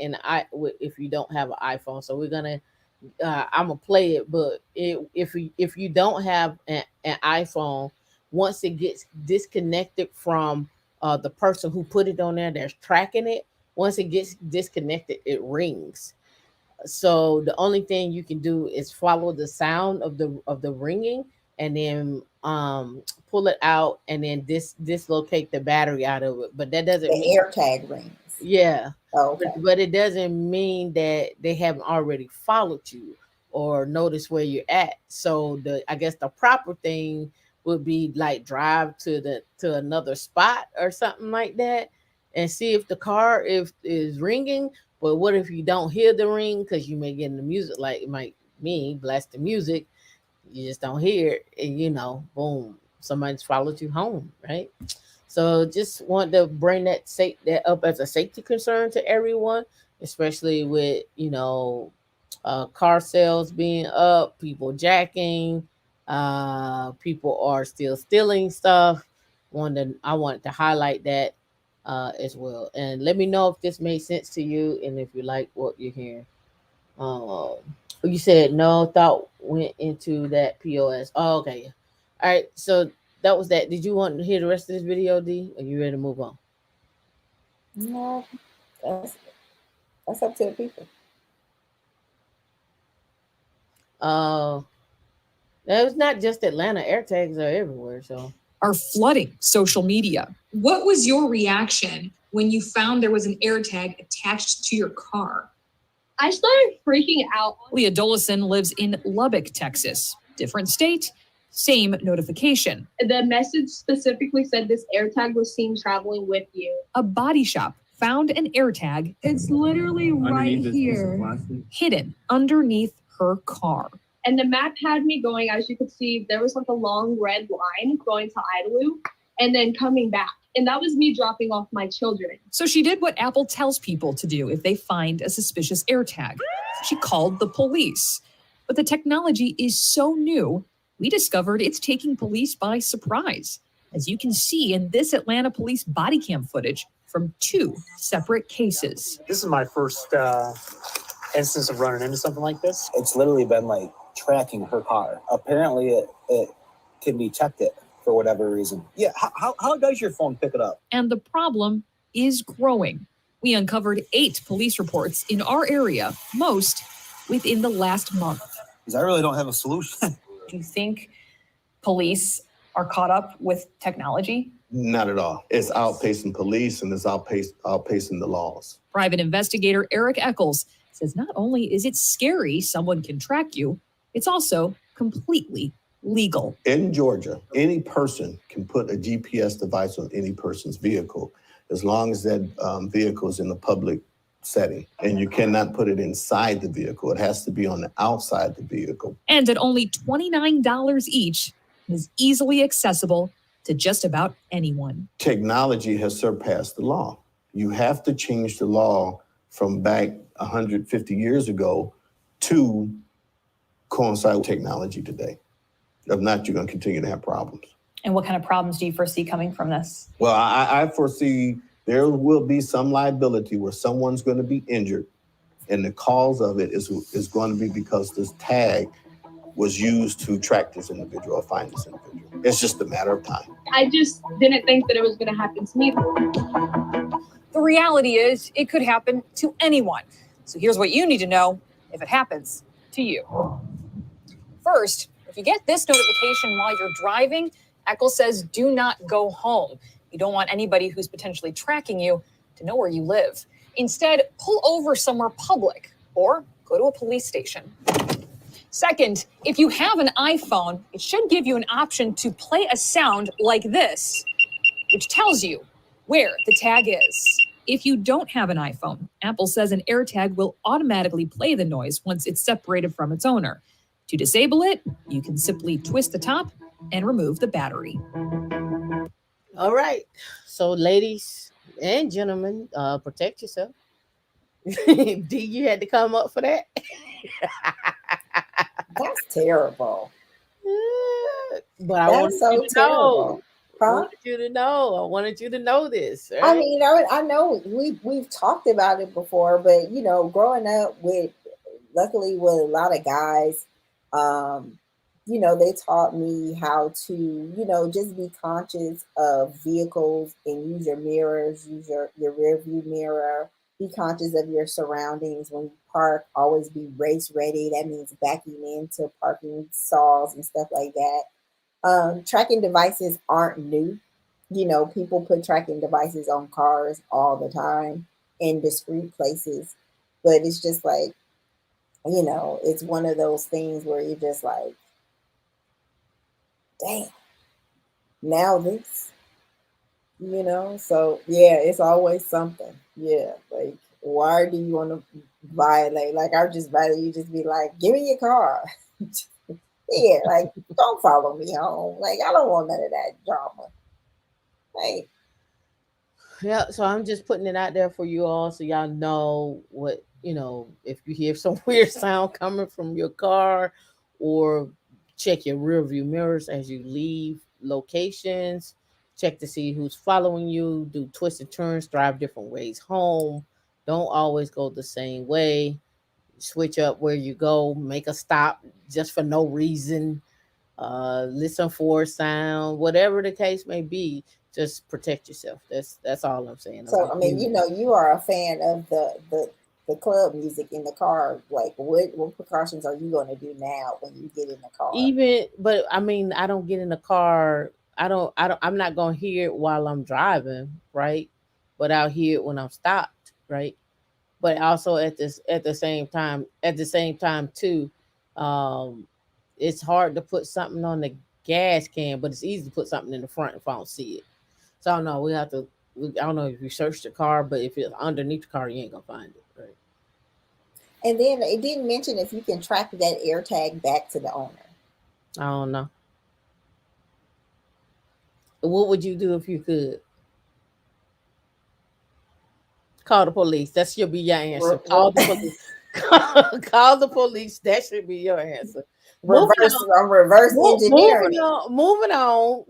A: if you don't have an iPhone. So we're gonna I'm gonna play it, but if you don't have an iPhone, once it gets disconnected from the person who put it on there, that's tracking it. Once it gets disconnected, it rings. So the only thing you can do is follow the sound of the ringing, and then pull it out, and then dislocate the battery out of it. But that doesn't
B: The AirTag rings.
A: Yeah.
B: Oh, okay.
A: But it doesn't mean that they haven't already followed you or noticed where you're at. So I guess the proper thing would be like drive to another spot or something like that, and see if the car is ringing. But what if you don't hear the ring because you may get in the music, like it might mean blast the music, you just don't hear it, and boom, somebody's followed you home, right? So just want to bring that up as a safety concern to everyone, especially with car sales being up, people jacking, people are still stealing stuff. I wanted to highlight that as well, and let me know if this made sense to you and if you like what you're hearing. You said no thought went into that POS. Oh, okay. All right. So that was that. Did you want to hear the rest of this video, D? Are you ready to move on?
B: No, that's up to the people.
A: It's not just Atlanta. AirTags are everywhere. So
H: are flooding social media. What was your reaction when you found there was an AirTag attached to your car?
M: I started freaking out.
H: Leah Dolison lives in Lubbock, Texas. Different state, same notification.
M: The message specifically said this AirTag was seen traveling with you.
H: A body shop found an AirTag.
M: It's literally right here,
H: hidden underneath her car.
M: And the map had me going, as you could see, there was like a long red line going to Idalou and then coming back. And that was me dropping off my children.
H: So she did what Apple tells people to do if they find a suspicious AirTag. She called the police. But the technology is so new, we discovered it's taking police by surprise. As you can see in this Atlanta police body cam footage from 2 separate cases.
K: This is my first instance of running into something like this.
N: It's literally been like tracking her car. Apparently it can detect it for whatever reason. Yeah, how does your phone pick it up?
H: And the problem is growing. We uncovered 8 police reports in our area, most within the last month.
N: Because I really don't have a solution.
O: Do you think police are caught up with technology?
P: Not at all. It's outpacing police and it's outpacing the laws.
H: Private investigator Eric Eccles says not only is it scary someone can track you, it's also completely legal.
P: In Georgia, any person can put a GPS device on any person's vehicle as long as that vehicle is in the public setting. And you cannot put it inside the vehicle. It has to be on the outside the vehicle.
H: And at only $29 each, and is easily accessible to just about anyone.
P: Technology has surpassed the law. You have to change the law from back 150 years ago to coincide with technology today. If not, you're going to continue to have problems.
O: And what kind of problems do you foresee coming from this?
P: Well, I foresee there will be some liability where someone's going to be injured, and the cause of it is going to be because this tag was used to track this individual or find this individual. It's just a matter of time.
M: I just didn't think that it was going to happen to me.
H: The reality is it could happen to anyone. So here's what you need to know if it happens to you. First, if you get this notification while you're driving, Eccles says do not go home. You don't want anybody who's potentially tracking you to know where you live. Instead, pull over somewhere public or go to a police station. Second, if you have an iPhone, it should give you an option to play a sound like this, which tells you where the tag is. If you don't have an iPhone, Apple says an AirTag will automatically play the noise once it's separated from its owner. To disable it, you can simply twist the top and remove the battery.
A: All right. So, ladies and gentlemen, protect yourself. D, you had to come up for that?
B: That's terrible.
A: But I
B: That's so terrible.
A: I wanted you to know. I wanted you to know this. Right?
B: I mean, I know we've talked about it before, but you know, growing up luckily with a lot of guys, you know, they taught me how to, you know, just be conscious of vehicles and use your mirrors, use your rear view mirror, be conscious of your surroundings. When you park, always be race ready. That means backing into parking stalls and stuff like that. Tracking devices aren't new. You know, people put tracking devices on cars all the time in discrete places, but it's just like, you know, it's one of those things where you're just like, damn, now this, you know? So yeah, it's always something. Yeah, like, why do you want to violate? Like, I just rather you just be like, give me your car. Yeah, like, don't follow me home. Like, I don't want none of that drama. Like,
A: Yeah, so I'm just putting it out there for you all so y'all know what, you know, if you hear some weird sound coming from your car, or check your rear view mirrors as you leave locations, check to see who's following you, do twists and turns, drive different ways home. Don't always go the same way. Switch up where you go, make a stop just for no reason. Listen for a sound, whatever the case may be. Just protect yourself. That's all I'm saying.
B: so I mean, you know, you are a fan of the club music in the car. Like, what precautions are you going to do now when you get in the car?
A: But I mean, I don't get in the car. I'm not going to hear it while I'm driving, right? But I'll hear it when I'm stopped, right? But also at the same time too, it's hard to put something on the gas can, but it's easy to put something in the front if I don't see it. So I don't know. I don't know if you search the car, but if it's underneath the car, you ain't gonna find it, right?
B: And then it didn't mention if you can track that AirTag back to the owner.
A: I don't know. What would you do if you could? Call the police. That should be your answer. Call the police. Call the police. That should be your answer.
B: Reverse engineering it.
A: Moving on.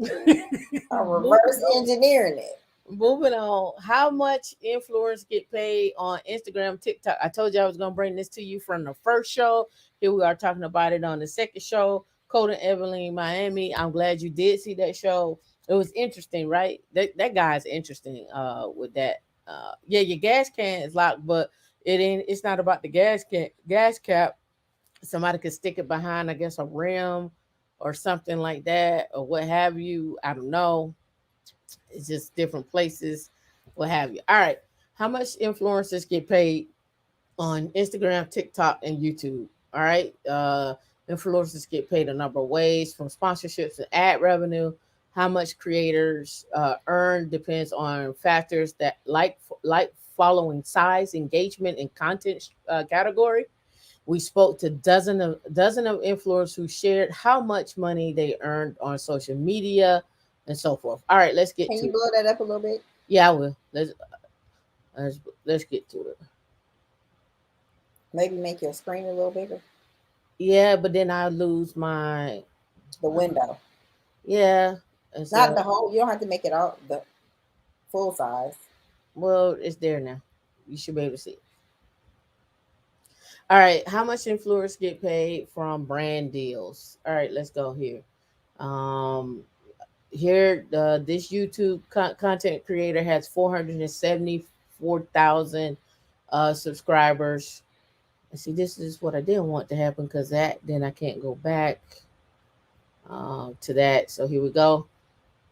B: I'm reverse engineering it.
A: Moving on. How much influence get paid on Instagram, TikTok? I told you I was going to bring this to you from the first show. Here we are talking about it on the second show. Code and Evelyn, Miami. I'm glad you did see that show. It was interesting, right? That guy's interesting with that. Yeah, your gas can is locked, but it's not about the gas cap. Somebody could stick it behind, I guess, a rim or something like that, or what have you. I don't know. It's just different places, what have you. All right. How much influencers get paid on Instagram, TikTok, and YouTube? All right. Influencers get paid a number of ways, from sponsorships and ad revenue. How much creators earn depends on factors that like following size, engagement, and content category. We spoke to dozen of influencers who shared how much money they earned on social media and so forth. All right, let's get
B: Can
A: to
B: you
A: it.
B: blow that up a little bit?
A: Yeah, I will. Let's get to it.
B: Maybe make your screen a little bigger.
A: Yeah, but then I lose my
B: the window.
A: Yeah,
B: Not the whole. You don't have to make it all the full size.
A: Well, it's there now. You should be able to see it. All right, how much influencers get paid from brand deals? All right, let's go here. Um, this YouTube content creator has 474,000 subscribers. And see, this is what I didn't want to happen because then I can't go back to that. So here we go.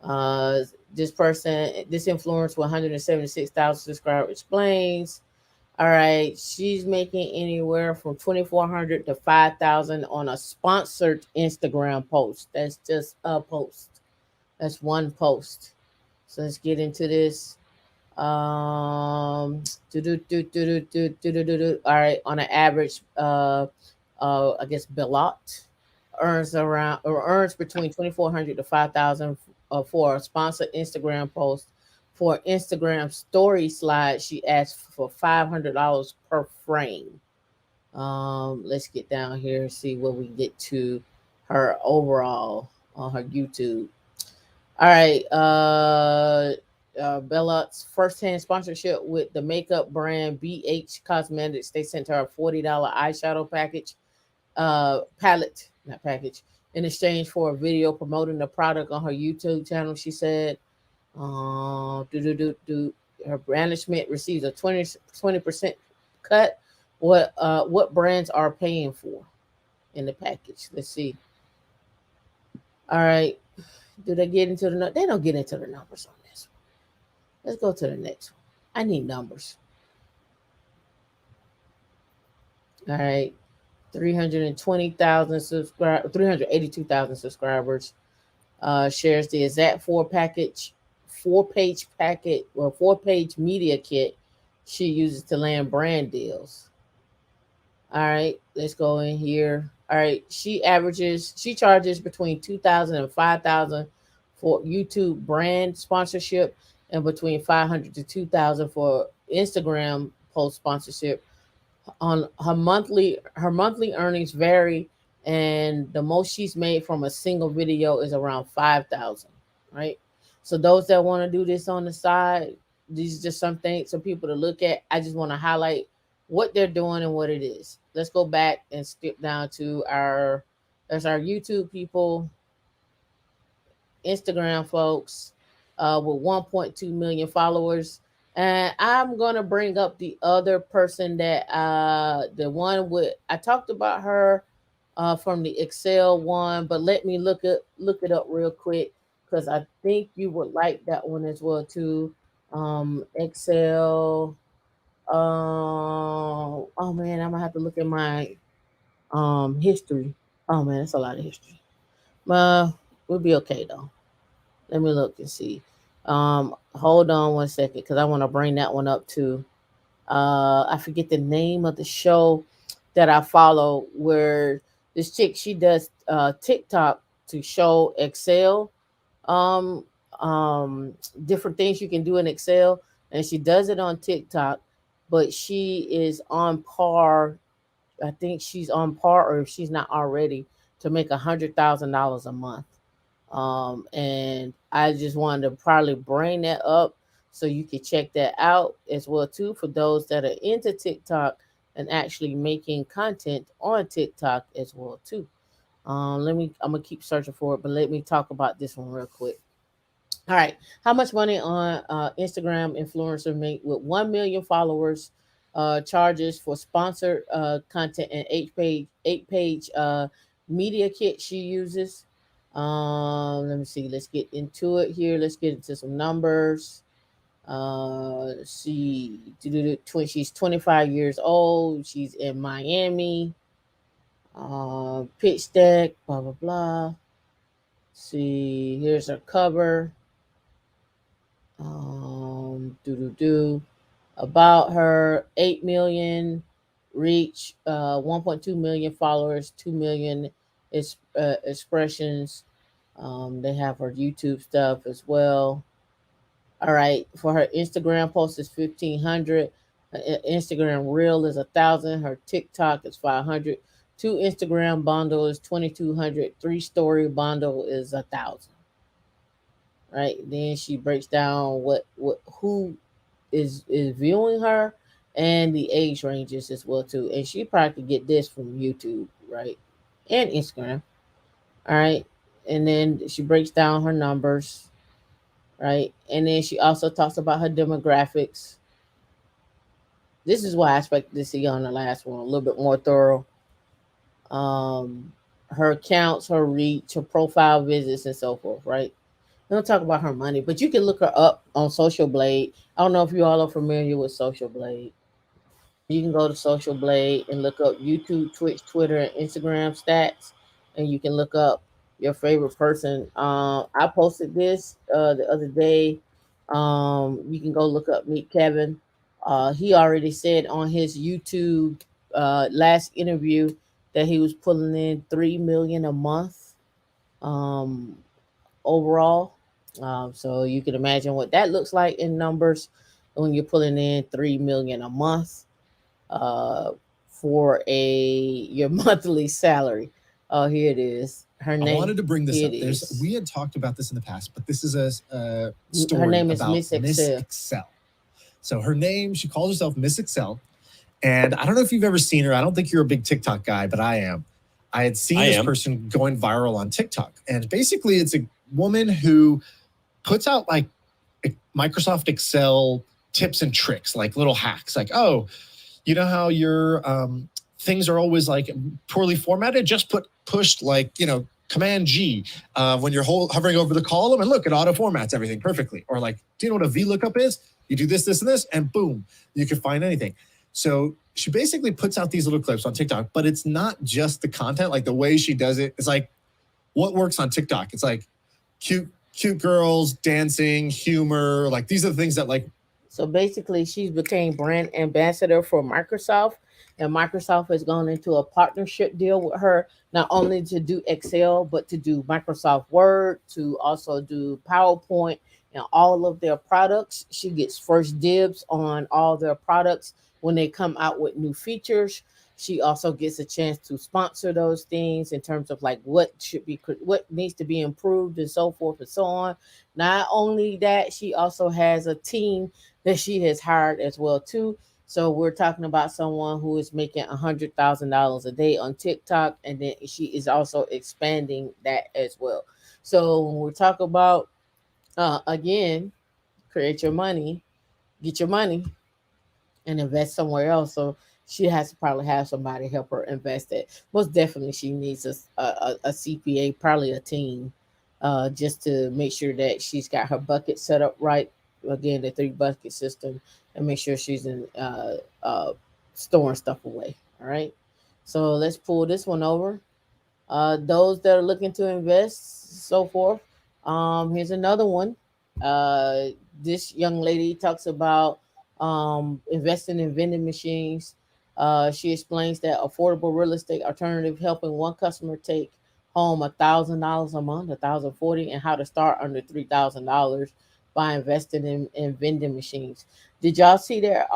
A: Uh, this influencer with 176,000 subscribers explains. All right, she's making anywhere from 2,400 to 5,000 on a sponsored Instagram post. That's just a post. That's one post. So let's get into this. All right, on an average, I guess Bellot earns between 2,400 to 5,000 for a sponsored Instagram post. For Instagram story slide, she asked for $500 per frame. Let's get down here and see where we get to her overall on her YouTube. All right. Bellot's first-hand sponsorship with the makeup brand BH Cosmetics. They sent her a $40 eyeshadow palette, not package, in exchange for a video promoting the product on her YouTube channel. She said, her management receives a 20% cut. What brands are paying for in the package? Let's see. All right. Do they get into the? They don't get into the numbers on this one. Let's go to the next one. I need numbers. All right. 320,000 subscribers, 382,000 subscribers. Shares the exact four-page media kit she uses to land brand deals. All right, let's go in here. All right, she charges between 2,000 and 5,000 for YouTube brand sponsorship, and between 500 to 2,000 for Instagram post sponsorship. On her monthly earnings vary, and the most she's made from a single video is around 5,000. Right. So those that want to do this on the side, these are just some people to look at. I just want to highlight what they're doing and what it is. Let's go back and skip down to our YouTube people, Instagram folks, with 1.2 million followers. And I'm gonna bring up the other person that the one with I talked about her from the Excel one, but let me look it up real quick because I think you would like that one as well too. Excel. Oh man, I'm gonna have to look at my history. Oh man, that's a lot of history. We'll be okay though. Let me look and see. Hold on one second because I want to bring that one up too. I forget the name of the show that I follow where this chick she does TikTok to show Excel, um, different things you can do in Excel, and she does it on TikTok. But she is on par. I think she's on par, or if she's not already, to make $100,000 a month. And I just wanted to probably bring that up so you can check that out as well too for those that are into TikTok and actually making content on TikTok as well too. I'm gonna keep searching for it, but let me talk about this one real quick. All right, how much money on Instagram influencer make with 1 million followers? Charges for sponsored content and eight page media kit she uses. Let me see. Let's get into it here. Let's get into some numbers. Let's see. She's 25 years old. She's in Miami. Pitch deck. Blah blah blah. See. Here's her cover. Do about her 8 million reach, 1.2 million followers, 2 million expressions. They have her YouTube stuff as well. All right, for her Instagram post is 1,500. Her Instagram reel is 1,000. Her TikTok is 500. Two Instagram bundle is 2,200. Three story bundle is 1,000. Right. Then she breaks down what who is viewing her and the age ranges as well too. And she probably could get this from YouTube, right, and Instagram. All right, and then she breaks down her numbers, right, and then she also talks about her demographics. This is why I expected to see on the last one a little bit more thorough. Um, her accounts, her reach, her profile visits, and so forth, right? We don't talk about her money, but you can look her up on Social Blade. I don't know if you all are familiar with Social Blade. You can go to Social Blade and look up YouTube, Twitch, Twitter, and Instagram stats, and you can look up your favorite person. I posted this the other day. You can go look up Meet Kevin. He already said on his YouTube last interview that he was pulling in 3 million a month um, overall. So you can imagine what that looks like in numbers when you're pulling in 3 million a month uh, for your monthly salary. Oh, here it is. Her name.
Q: I wanted to bring this
A: here
Q: up.
A: it is.
Q: We had talked about this in the past, but this is a story
A: Her name is
Q: about
A: Miss Excel.
Q: Excel. So her name, she calls herself Miss Excel. And I don't know if you've ever seen her. I don't think you're a big TikTok guy, but I am. I had seen this person going viral on TikTok. And basically, it's a woman who puts out like Microsoft Excel tips and tricks, like little hacks, like, oh, you know how your things are always like poorly formatted? Just pushed like, Command G when you're hovering over the column, and look, it auto formats everything perfectly. Or like, do you know what a VLOOKUP is? You do this, this, and this, and boom, you can find anything. So she basically puts out these little clips on TikTok, but it's not just the content, like the way she does it. It's like what works on TikTok. It's like cute girls, dancing, humor. Like these are the things that like.
A: So basically, she's became brand ambassador for Microsoft, and Microsoft has gone into a partnership deal with her, not only to do Excel, but to do Microsoft Word, to also do PowerPoint and all of their products. She gets first dibs on all their products when they come out with new features. She also gets a chance to sponsor those things in terms of like what needs to be improved and so forth and so on. Not only that, she also has a team that she has hired as well too. So we're talking about someone who is making $100,000 a day on TikTok, and then she is also expanding that as well. So when we talk about again, create your money, get your money, and invest somewhere else. So she has to probably have somebody help her invest it. Most definitely, she needs a CPA, probably a team, just to make sure that she's got her bucket set up right. Again, the 3 bucket system, and make sure she's in storing stuff away. All right. So let's pull this one over. Those that are looking to invest, so forth. Here's another one. This young lady talks about investing in vending machines. She explains that affordable real estate alternative helping one customer take home $1,000 a month, 1,040, and how to start under $3,000 by investing in vending machines. Did y'all see that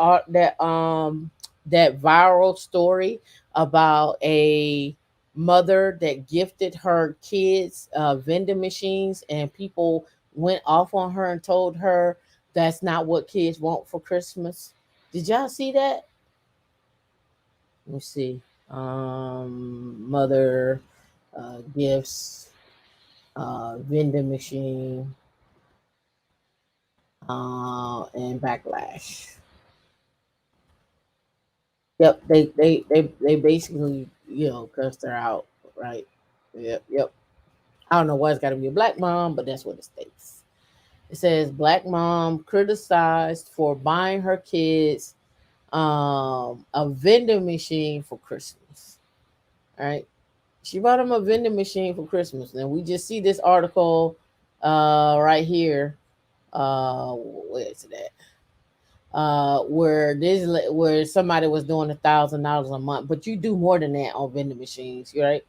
A: viral story about a mother that gifted her kids vending machines, and people went off on her and told her that's not what kids want for Christmas? Did y'all see that? Let me see. Mother gifts vending machine and backlash. Yep, they basically cussed her out, right? Yep. I don't know why it's got to be a black mom, but that's what it states. It says black mom criticized for buying her kids a vending machine for Christmas. All right, she bought them a vending machine for Christmas, and we just see this article right here. Where is it at? where somebody was doing $1,000 a month, but you do more than that on vending machines, right?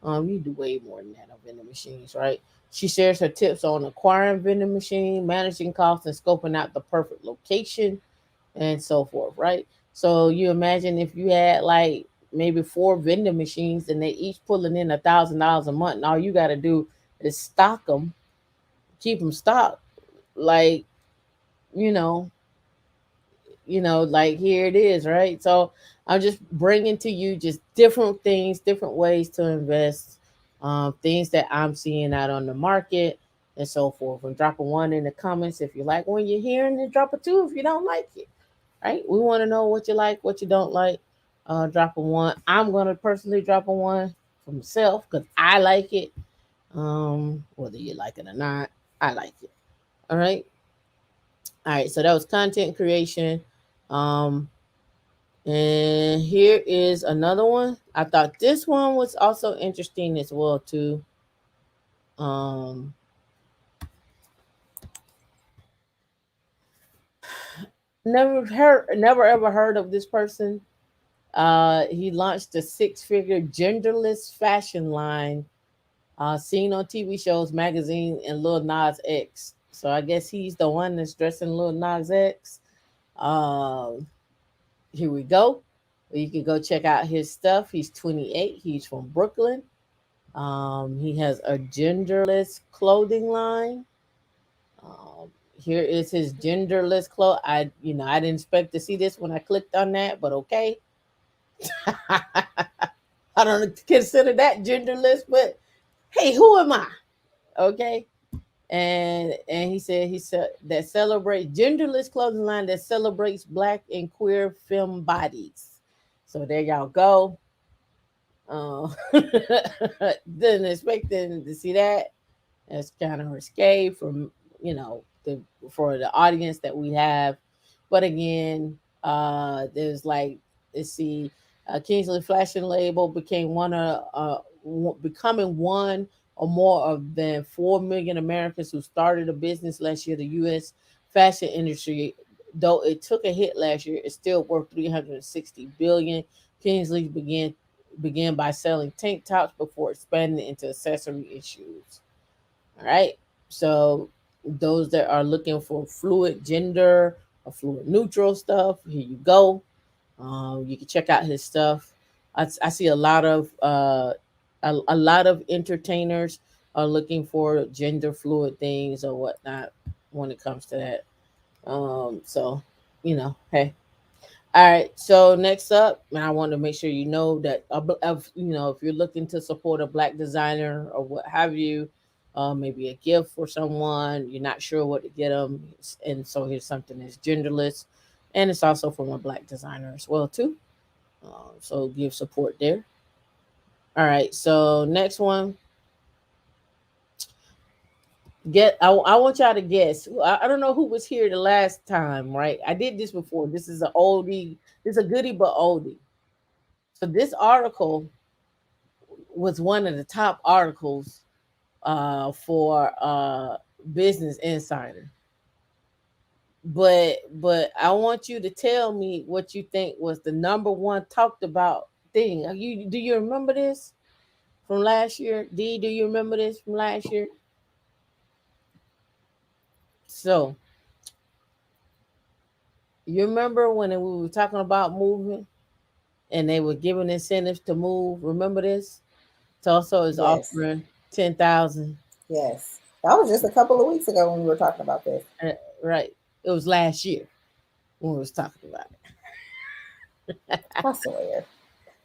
A: You do way more than that on vending machines, right? She shares her tips on acquiring vending machine, managing costs, and scoping out the perfect location, and so forth, right? So you imagine if you had like maybe 4 vending machines and they each pulling in $1,000 a month, and all you got to do is stock them, keep them stocked, like you know, like here it is, right? So I'm just bringing to you just different things, different ways to invest, things that I'm seeing out on the market, and so forth. And drop a one in the comments if you like when you're hearing it. Drop a two if you don't like it. Right? We want to know what you like, what you don't like. Drop a one. I'm gonna personally drop a one for myself because I like it. Whether you like it or not, I like it. All right. All right. So that was content creation. Um, and here is another one. I thought this one was also interesting as well too. Um, never ever heard of this person. He launched a six-figure genderless fashion line, seen on TV shows, magazine, and Lil Nas X. So I guess he's the one that's dressing Lil Nas X. Um, Here we go. You can go check out his stuff. He's 28. He's from Brooklyn. He has a genderless clothing line. Here is his genderless clothes. I didn't expect to see this when I clicked on that, but okay. I don't consider that genderless, but hey, who am I? Okay. And he said that celebrates genderless clothing line that celebrates black and queer femme bodies. So there y'all go. Didn't expecting to see that. That's kind of risque from the for the audience that we have. But again, there's like let's see, Kingsley Fashion Label becoming one or more of than 4 million Americans who started a business last year. The U.S. fashion industry, though it took a hit last year, is still worth 360 billion. Kingsley began by selling tank tops before expanding into accessory and shoes. All right. So those that are looking for fluid gender or fluid neutral stuff, here you go. You can check out his stuff. I see a lot of entertainers are looking for gender fluid things or whatnot when it comes to that. So hey, all right. So next up, and I want to make sure you know that if you're looking to support a black designer or what have you, maybe a gift for someone, you're not sure what to get them, and so here's something that's genderless, and it's also from a black designer as well too. So give support there. All right. So next one, I want y'all to guess. I don't know who was here the last time, right? I did this before. This is an oldie. This is a goodie but oldie. So this article was one of the top articles for Business Insider. But I want you to tell me what you think was the number one talked about thing. Do you remember this from last year? D, do you remember this from last year? So you remember when we were talking about moving and they were giving incentives to move? Remember this? Tulsa is
B: Yes.
A: offering 10,000.
B: Yes. That was just a couple of weeks ago when we were talking about this.
A: Right. It was last year when we was talking about it.
B: I swear.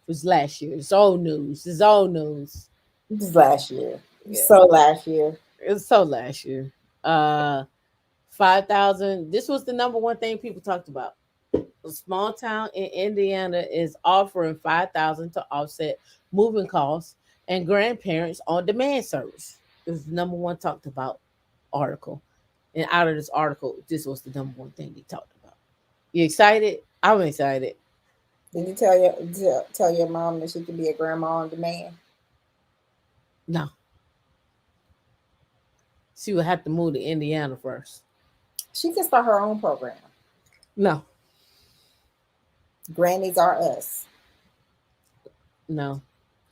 A: It was last year. It's old news. It's old news.
B: It was last year.
A: Yeah.
B: So last year.
A: It was so last year. 5,000. This was the number one thing people talked about. A small town in Indiana is offering 5,000 to offset moving costs and grandparents on demand service. It was the number one talked about article. And out of this article, this was the number one thing they talked about. You excited? I'm excited.
B: Did you tell your mom that she could be a grandma on demand?
A: No. She would have to move to Indiana first.
B: She can start her own program.
A: No,
B: Grannies Are Us.
A: no,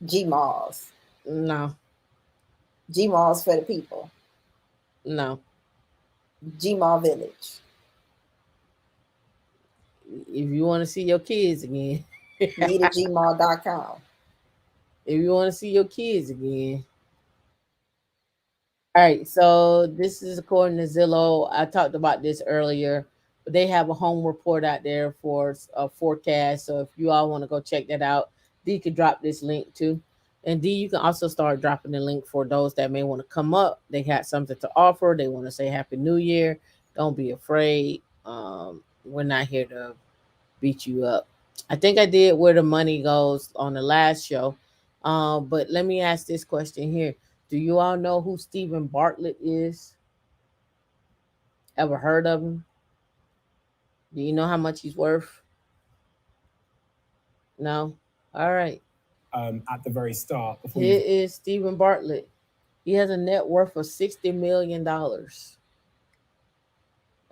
B: G-Malls.
A: no,
B: G-Malls for the people.
A: no.
B: G-Mall Village.
A: If you want to see your kids again,
B: NeedAGmall.com.
A: if you want to see your kids again. All right, so this is according to Zillow. I talked about this earlier, but they have a home report out there for a forecast. So if you all want to go check that out, D could drop this link too. And D, you can also start dropping the link for those that may want to come up. They got something to offer. They want to say Happy New Year. Don't be afraid. We're not here to beat you up. I think I did where the money goes on the last show. But let me ask this question here. Do you all know who Stephen Bartlett is? Ever heard of him? Do you know how much he's worth? No? All right.
R: At the very start, before
A: Here
R: you
A: is Stephen Bartlett. He has a net worth of $60 million. A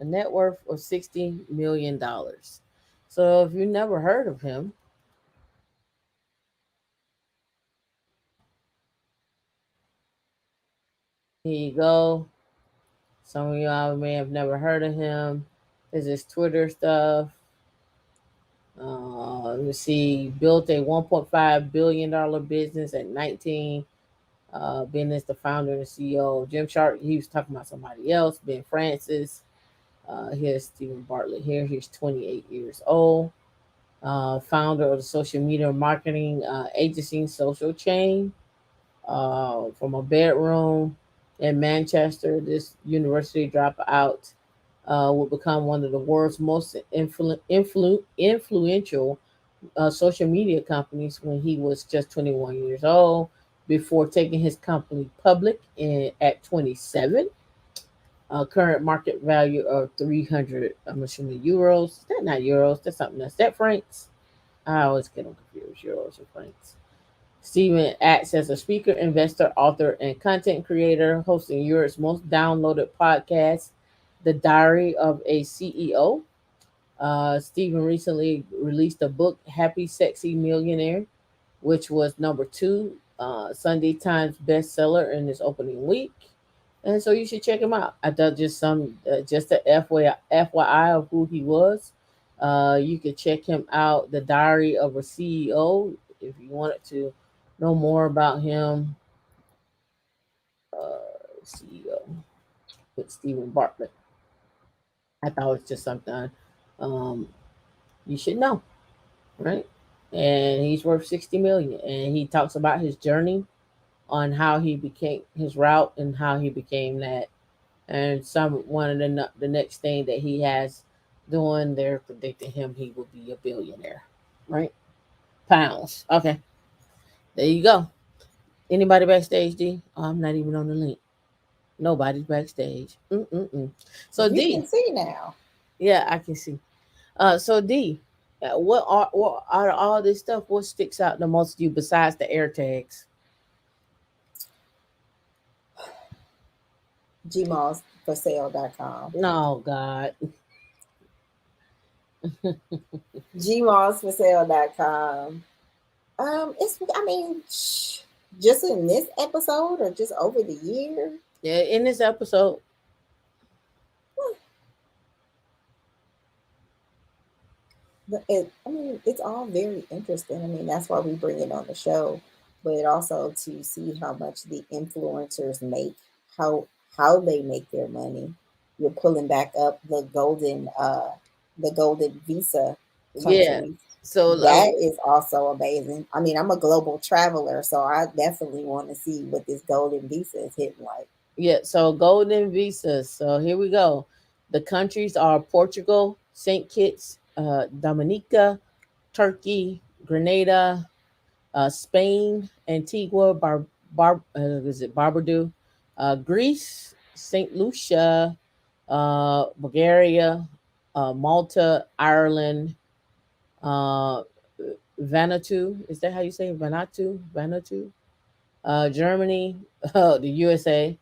A: net worth of $60 million. So if you never heard of him, here you go. Some of y'all may have never heard of him. There's his Twitter stuff. Let me see. Built a $1.5 billion business at 19. Ben is the founder and CEO of Gymshark. He was talking about somebody else, Ben Francis. Here's Stephen Bartlett here. He's 28 years old. Founder of the social media marketing agency Social Chain. From a bedroom in Manchester, this university dropout will become one of the world's most influential social media companies when he was just 21 years old before taking his company public at 27. Current market value of 300, I'm assuming euros. Is that not euros? That's something else. That francs? I always get them confused, euros or francs. Steven acts as a speaker, investor, author, and content creator, hosting Europe's most downloaded podcast, The Diary of a CEO. Stephen recently released a book, Happy Sexy Millionaire, which was number two Sunday Times bestseller in his opening week. And so you should check him out. I thought just a FYI of who he was. You could check him out, The Diary of a CEO, if you wanted to know more about him. CEO with Stephen Bartlett. I thought it was just something um, you should know, right? And he's worth 60 million. And he talks about his journey on how he became his route and how he became that. And some one of the next thing that he has doing, they're predicting him he will be a billionaire, right? Pounds. Okay, there you go. Anybody backstage, D? Oh, I'm not even on the link. Nobody's backstage. Mm-mm-mm. So
B: You
A: D,
B: can see now.
A: yeah, I can see. So D, what out of all this stuff, what sticks out the most to you besides the AirTags?
B: Gmallsforsale.com.
A: No, God.
B: Gmallsforsale.com. It's, I mean, just in this episode or just over the year?
A: Yeah, in this episode.
B: But I mean, it's all very interesting. I mean, that's why we bring it on the show, but also to see how much the influencers make, how they make their money. You're pulling back up the golden visa
A: Yeah.
B: countries.
A: So
B: That is also amazing. I mean, I'm a global traveler, so I definitely want to see what this golden visa is hitting like.
A: yeah, so golden visas. So here we go. The countries are Portugal, St. Kitts, Dominica, Turkey, Grenada, Spain, Antigua, is it Barbuda, Greece, St. Lucia, Bulgaria, Malta, Ireland, uh, Vanuatu. Is that how you say it? Vanuatu? Germany, the USA,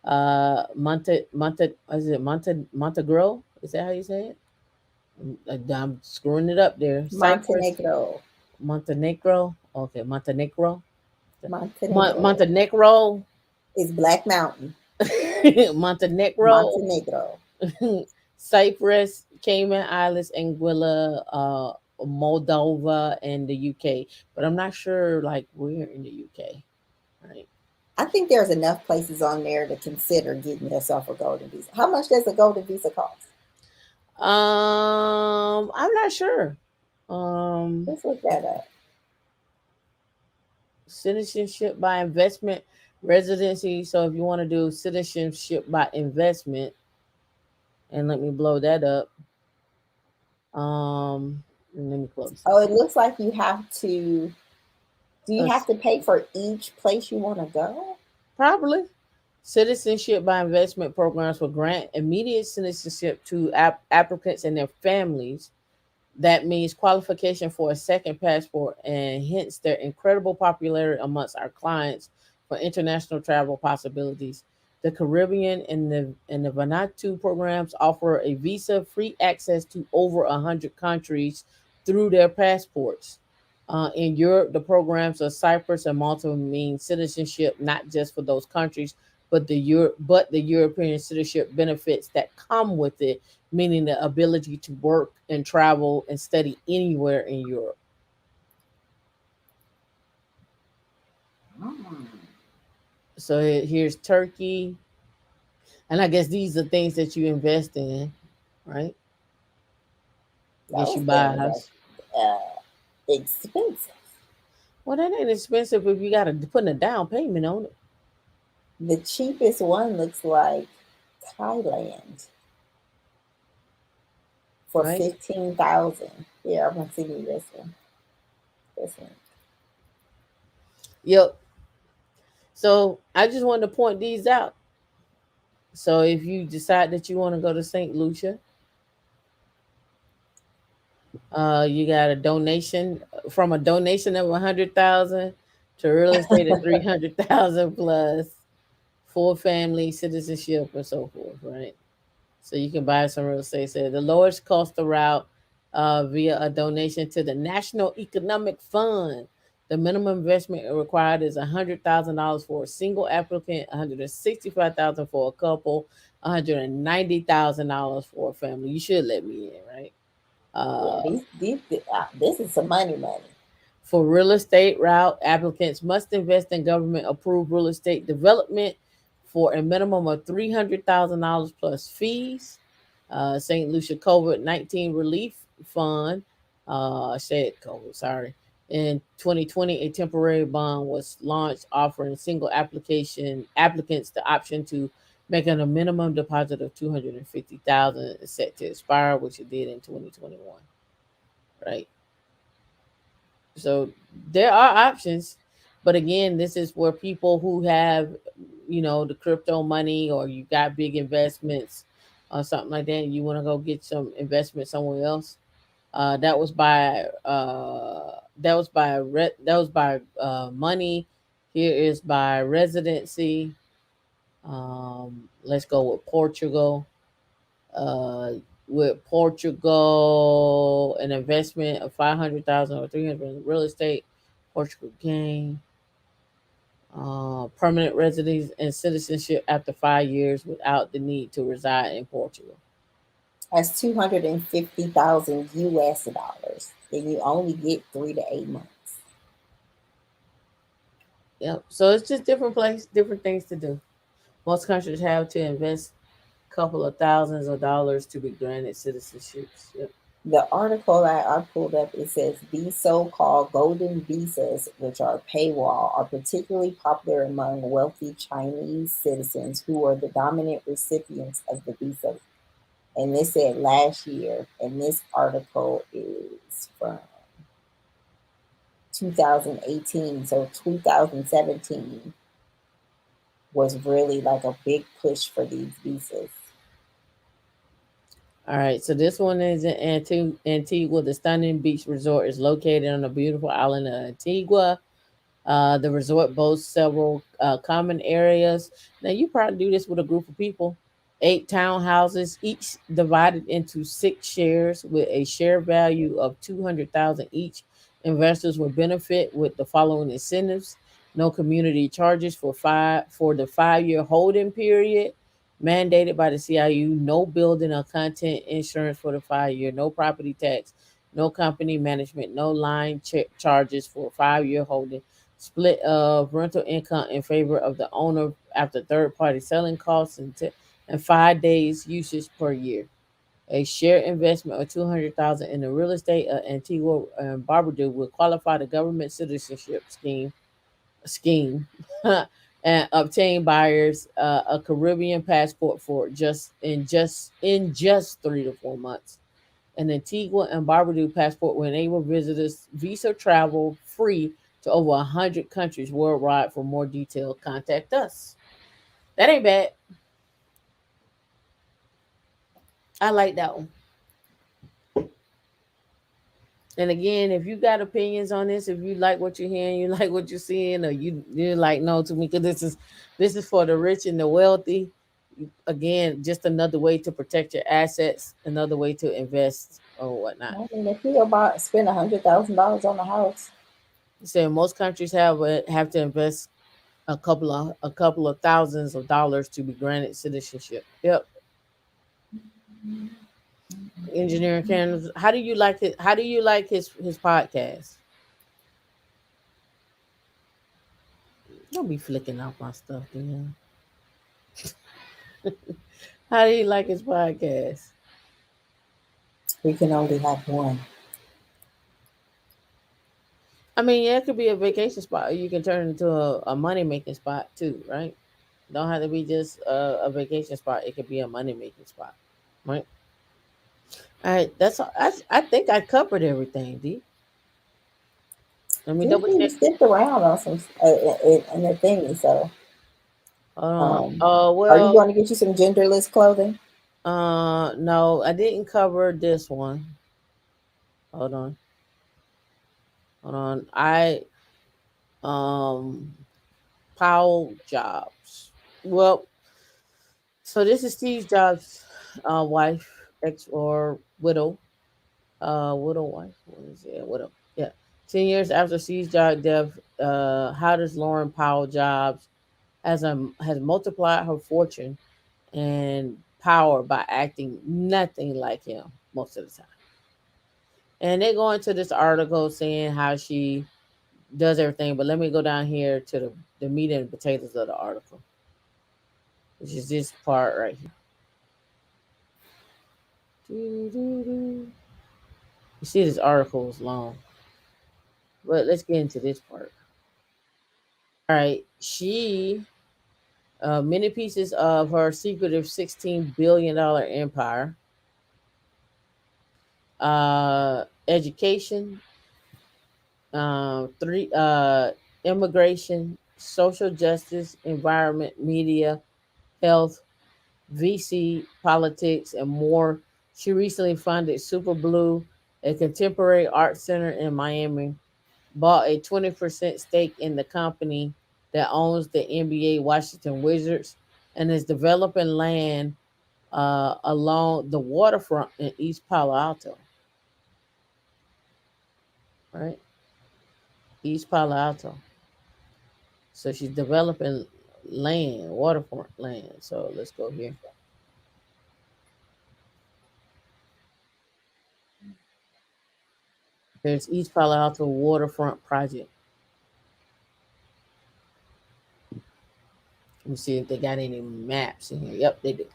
A: Monte, is it Montegro? Is that how you say it? I'm screwing it up there. Cyprus,
B: Montenegro.
A: Montenegro. Okay, Montenegro.
B: Montenegro
A: Montenegro.
B: is Black Mountain.
A: Montenegro.
B: Montenegro.
A: Cyprus, Cayman Islands, Anguilla, Moldova, and the UK. But I'm not sure like where in the UK. Right.
B: I think there's enough places on there to consider getting yourself a golden visa. How much does a golden visa cost?
A: I'm not sure.
B: Let's look that up.
A: Citizenship by investment, residency. So if you want to do citizenship by investment, and let me blow that up. Let me close.
B: Oh, it looks like you have to. Do you have to pay for each place you want to go?
A: Probably. Citizenship by investment programs will grant immediate citizenship to applicants and their families. That means qualification for a second passport and hence their incredible popularity amongst our clients for international travel possibilities. The Caribbean and the Vanuatu programs offer a visa-free access to over 100 countries through their passports. In Europe, the programs of Cyprus and Malta mean citizenship not just for those countries, but the European citizenship benefits that come with it, meaning the ability to work and travel and study anywhere in Europe. So here's Turkey, and I guess these are things that you invest in, right? I guess you buy a house.
B: Expensive.
A: Well, that ain't expensive if you got to put a down payment on it.
B: The cheapest one looks like Thailand for 15,000. Yeah, I'm gonna see you this one. This one.
A: Yep. So I just wanted to point these out. So if you decide that you want to go to St. Lucia, you got a donation from a donation of 100,000 to real estate of 300,000 plus full family citizenship and so forth, right? So you can buy some real estate. So the lowest cost of route via a donation to the National Economic Fund. The minimum investment required is $100,000 for a single applicant, $165,000 for a couple, $190,000 for a family. You should let me in, right?
B: This is some money.
A: For real estate route, applicants must invest in government approved real estate development for a minimum of $300,000 plus fees. St. Lucia COVID-19 Relief Fund, said COVID, sorry. In 2020, a temporary bond was launched offering single applicants the option to make a minimum deposit of $250,000 set to expire, which it did in 2021. Right. So there are options, but again, this is where people who have, the crypto money or you got big investments or something like that, and you want to go get some investment somewhere else. That was by money. Here is by residency. Let's go with Portugal. With Portugal, an investment of 500,000 or 300 in real estate. Portugal gain permanent residence and citizenship after 5 years without the need to reside in Portugal.
B: That's 250,000 US dollars, and you only get 3 to 8 months.
A: Yep. So it's just different things to do. Most countries have to invest a couple of thousands of dollars to be granted citizenships. Yep.
B: The article that I pulled up, it says these so-called golden visas, which are paywall, are particularly popular among wealthy Chinese citizens who are the dominant recipients of the visas. And this said last year, and this article is from 2018. So 2017 was really like a big push for these visas.
A: All right, so this one is in Antigua. The stunning beach resort is located on the beautiful island of Antigua. The resort boasts several common areas. Now, you probably do this with a group of people. 8 townhouses, each divided into 6 shares with a share value of 200,000 each. Investors will benefit with the following incentives: no community charges for the 5-year holding period, mandated by the CIU, no building or content insurance for the 5 year, no property tax, no company management, no line charges for 5-year holding, split of rental income in favor of the owner after third party selling costs, and 5 days usage per year. A share investment of 200,000 in the real estate of Antigua and Barbuda will qualify the government citizenship scheme and obtain buyers a Caribbean passport for just 3 to 4 months. An Antigua and Barbuda passport will enable visitors visa travel free to over 100 countries worldwide. For more detail, contact us. That ain't bad. I like that one. And again, if you got opinions on this, if you like what you're hearing, you like what you're seeing, or you're like no to me, because this is for the rich and the wealthy. Again, just another way to protect your assets, another way to invest or whatnot.
B: I mean, if you spend $100,000 on a house,
A: So most countries have to invest a couple of thousands of dollars to be granted citizenship. Yep. Engineering Canada. How do you like it? How do you like his podcast? Don't be flicking off my stuff, man. How do you like his podcast?
B: we can only have one.
A: I mean, yeah, it could be a vacation spot, or you can turn it into a money making spot too, right? Don't have to be just a vacation spot. It could be a money making spot, right? All right, that's all. I think I covered everything, D. Let me double
B: You
A: check.
B: skipped around on some in the thingy, so. Are you
A: Well,
B: going to get you some genderless clothing?
A: no, I didn't cover this one. Hold on, hold on. Um, Powell Jobs. Well, so this is Steve Jobs' wife, ex or widow, widow wife. What is it? Widow. Yeah. 10 years after Steve Jobs' death, how does Lauren Powell Jobs has multiplied her fortune and power by acting nothing like him most of the time? And they go into this article saying how she does everything, but let me go down here to the meat and potatoes of the article, which is this part right here. You see, this article is long, but let's get into this part. All right, many pieces of her secretive $16 billion empire, education, three immigration, social justice, environment, media, health, VC, politics, and more. She recently funded Super Blue, a contemporary art center in Miami, bought a 20% stake in the company that owns the NBA Washington Wizards, and is developing land along the waterfront in East Palo Alto. Right? East Palo Alto. So she's developing land, waterfront land. So let's go here. There's East Palo Alto waterfront project. Let me see if they got any maps in here. Yep, they do.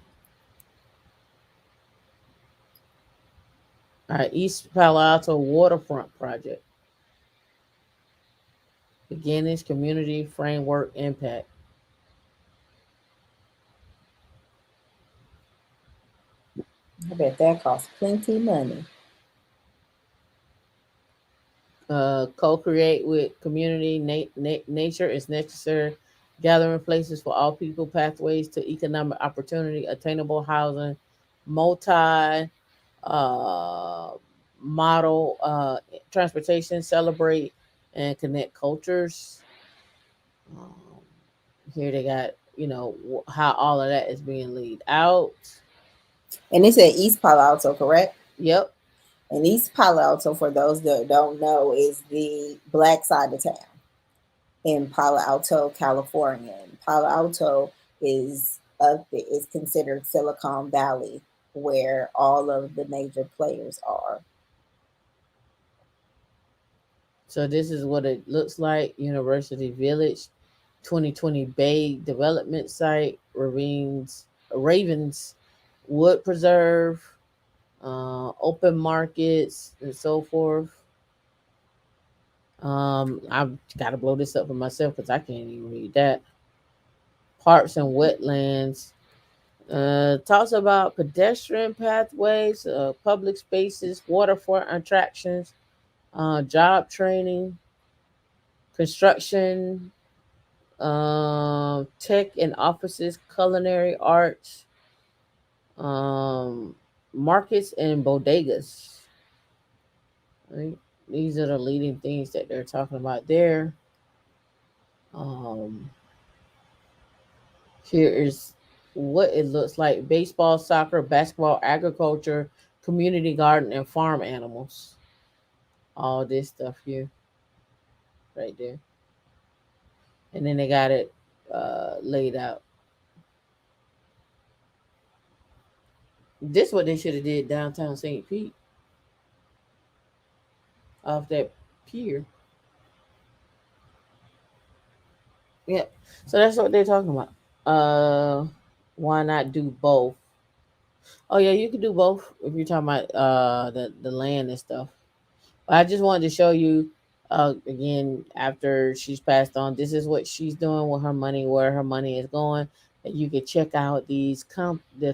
A: All right, East Palo Alto waterfront project. Beginnings, community, framework, impact.
B: I bet that costs plenty money.
A: Co-create with community. Nature is necessary. Gathering places for all people. Pathways to economic opportunity. Attainable housing. Multi model transportation. Celebrate and connect cultures. Um, Here they got how all of that is being laid out.
B: And it's at East Palo Alto, correct?
A: Yep.
B: And East Palo Alto, for those that don't know, is the black side of town in Palo Alto, California. And Palo Alto is considered Silicon Valley, where all of the major players are.
A: So this is what it looks like. University Village, 2020 Bay Development Site, Ravens Wood Preserve, open markets, and so forth. I've got to blow this up for myself because I can't even read that. Parks and wetlands. Talks about pedestrian pathways, public spaces, waterfront attractions, job training, construction, tech and offices, culinary arts, markets and bodegas. Right? These are the leading things that they're talking about there. Here is what it looks like: baseball, soccer, basketball, agriculture, community garden, and farm animals. All this stuff here, right there. And then they got it laid out. This what they should have did downtown St. Pete, off that pier. Yep. So that's what they're talking about. Why not do both? Oh yeah, you can do both if you're talking about the land and stuff. I just wanted to show you again after she's passed on. This is what she's doing with her money, where her money is going. And you can check out the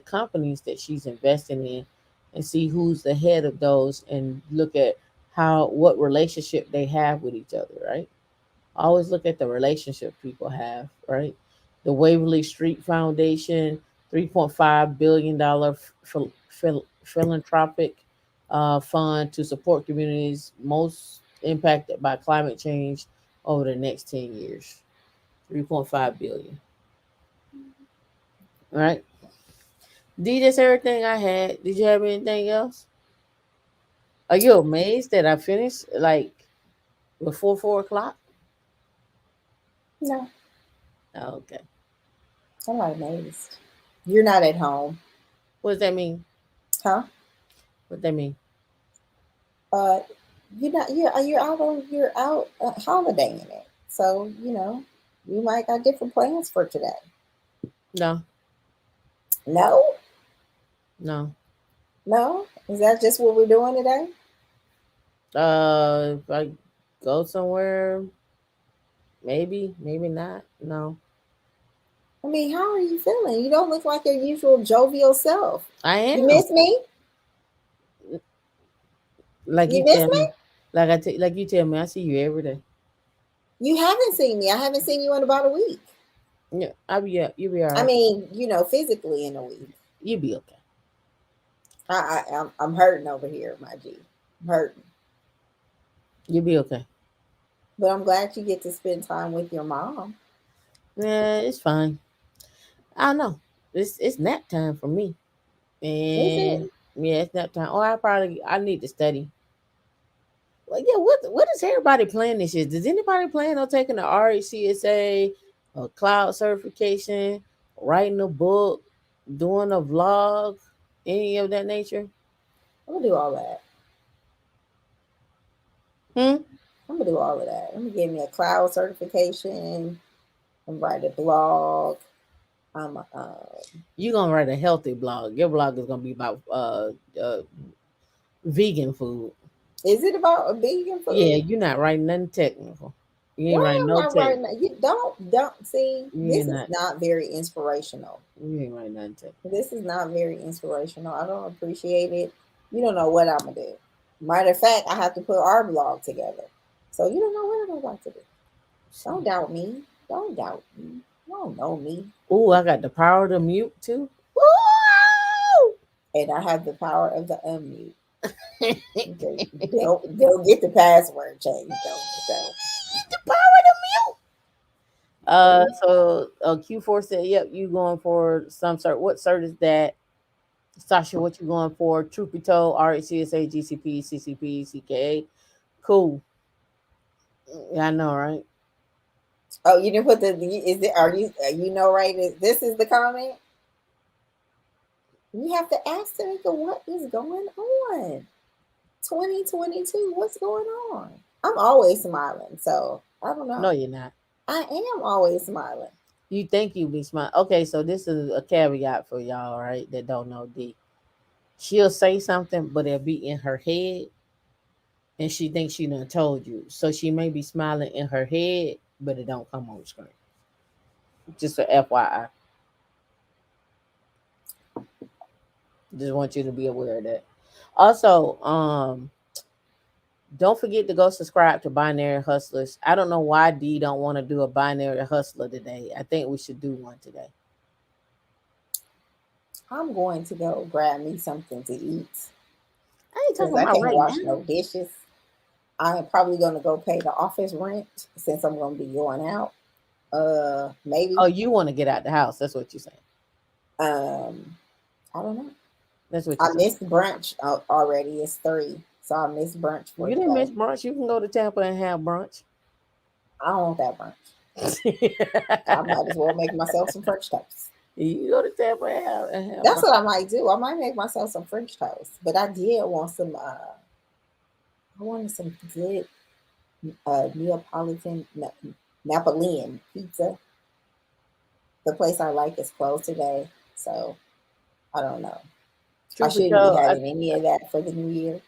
A: companies that she's investing in, and see who's the head of those, and look at what relationship they have with each other. Right. Always look at the relationship people have. Right. The Waverly Street Foundation, $3.5 billion philanthropic fund to support communities most impacted by climate change over the next 10 years. 3.5 billion. All right. D, that's everything I had. Did you have anything else? Are you amazed that I finished like before 4 o'clock?
B: No.
A: Oh, okay.
B: I'm not amazed. You're not at home.
A: What does that mean?
B: Huh?
A: What that mean?
B: You're out holidaying it. So, you might got different plans for today.
A: No.
B: No?
A: No.
B: No? Is that just what we're doing today?
A: If I go somewhere, maybe not. No.
B: I mean, how are you feeling? You don't look like your usual jovial self.
A: I am.
B: You miss me?
A: Like you
B: miss
A: tell
B: me?
A: me. Like you tell me, I see you every day.
B: You haven't seen me. I haven't seen you in about a week.
A: Yeah, you'll be all right.
B: I mean, physically in a week.
A: You'll be okay.
B: I'm hurting over here, my G. I'm hurting.
A: You'll be okay.
B: But I'm glad you get to spend time with your mom.
A: Yeah, it's fine. I know. It's nap time for me. And yeah, it's nap time. Oh, I need to study. Well, yeah, what is everybody playing this year? Does anybody plan on taking the RHCSA or cloud certification, writing a book, doing a vlog, any of that nature?
B: I'm gonna do all that. I'm gonna do all of that. I'm gonna give me a cloud certification and write a blog.
A: You're gonna write a healthy blog. Your blog is gonna be about vegan food.
B: Is it about a vegan food?
A: Yeah, you're not writing nothing technical. You ain't writing no technical.
B: You don't see. This is not very inspirational.
A: You ain't writing nothing technical.
B: This is not very inspirational. I don't appreciate it. You don't know what I'm gonna do. Matter of fact, I have to put our blog together. So you don't know what I'm about to do. Don't doubt me. Don't doubt me. You don't know me.
A: Ooh, I got the power to mute too.
B: Woo! And I have the power of the unmute. They'll get the password changed. Don't.
A: The power to mute. So Q4 said, "Yep, you going for some cert? What cert is that, Sasha? What you going for? Truth be told, RHCSA, GCP, CCP, CKA. Cool. Yeah, I know, right?
B: Oh, you didn't put the. Is it? Are you know right? This is the comment. You have to ask Tamika what is going on. 2022. What's going on? I'm always smiling, so I don't
A: No,
B: know.
A: you're not.
B: I am always smiling.
A: You think you be smart? Okay, so this is a caveat for y'all, right? That don't know D. She'll say something, but it'll be in her head, and she thinks she done told you. So she may be smiling in her head, but it don't come on the screen. Just for FYI. Just want you to be aware of that. Also, don't forget to go subscribe to Binary Hustlers. I don't know why D don't want to do a Binary Hustler today. I think we should do one today.
B: I'm going to go grab me something to eat.
A: I ain't talking
B: I
A: about
B: can't
A: right
B: wash
A: now.
B: no dishes. I am probably going to go pay the office rent since I'm going to be going out. Maybe.
A: Oh, you want to get out the house? That's what you're saying.
B: I don't know.
A: That's what
B: I
A: you're saying.
B: missed brunch already. It's 3, so I missed brunch for
A: You
B: today.
A: didn't miss brunch. You can go to Tampa and have brunch.
B: I don't want that brunch. I might as well make myself some French toast.
A: You go to Tampa and have
B: That's
A: brunch.
B: what I might do. I might make myself some French toast. But I did want some. I wanted some good Neapolitan Napoleon pizza. The place I like is closed today, so I don't know. I shouldn't be having any of that for the new year.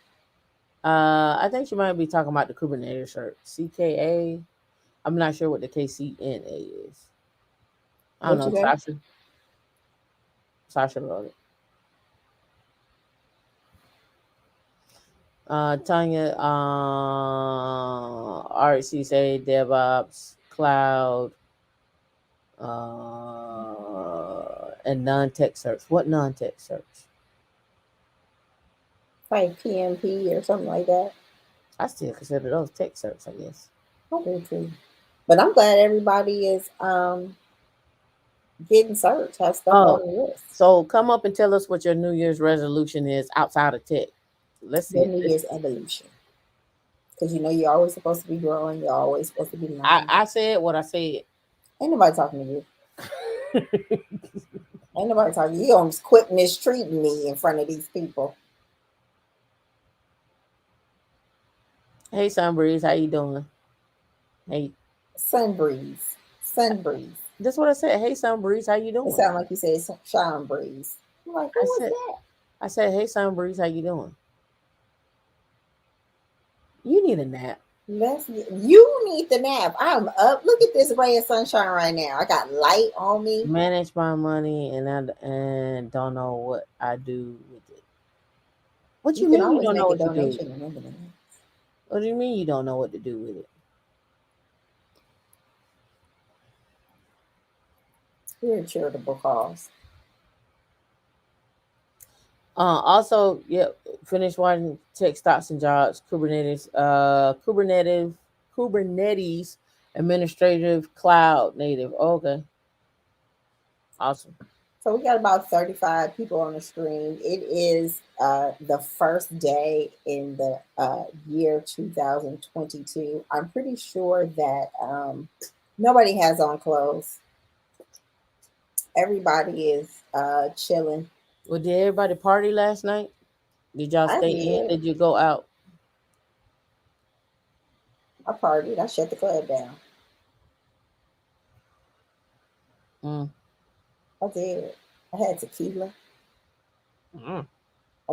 A: I think you might be talking about the Kubernetes shirt. CKA. I'm not sure what the KCNA is. I don't know. Sasha wrote it. Tanya, RC say DevOps, cloud, and non-tech search. What non-tech search?
B: Like PMP or something like that.
A: I still consider those tech search, I guess.
B: I do too. But I'm glad everybody is getting searched, have stuff on the list.
A: So come up and tell us what your New Year's resolution is outside of tech. Let's see.
B: Your New Year's evolution. Because you know you're always supposed to be growing. You're always supposed to be learning.
A: I said what I said.
B: Ain't nobody talking to you. Ain't nobody talking. You almost quit mistreating me in front of these people.
A: Hey, Sunbreeze, how you doing? Hey.
B: Sunbreeze. Sunbreeze.
A: That's what I said. Hey, Sunbreeze, how you doing?
B: It sounded like you said Sean Breeze. I'm like, who was that?
A: I said, hey, Sunbreeze, how you doing? You need a nap.
B: You need the nap. I'm up. Look at this ray of sunshine right now. I got light on me.
A: Manage my money and don't know what I do with it. What you mean you don't know what to do? What do you mean you don't know what to do with it?
B: We're a charitable cause.
A: Also, finish watching Tech Stocks and Jobs, Kubernetes Administrative Cloud Native. Okay. Awesome.
B: So we got about 35 people on the screen. It is the first day in the year 2022. I'm pretty sure that nobody has on clothes. Everybody is chilling.
A: Well, did everybody party last night? Did y'all stay in? Did you go out?
B: I partied. I shut the club down. I did. I had tequila. I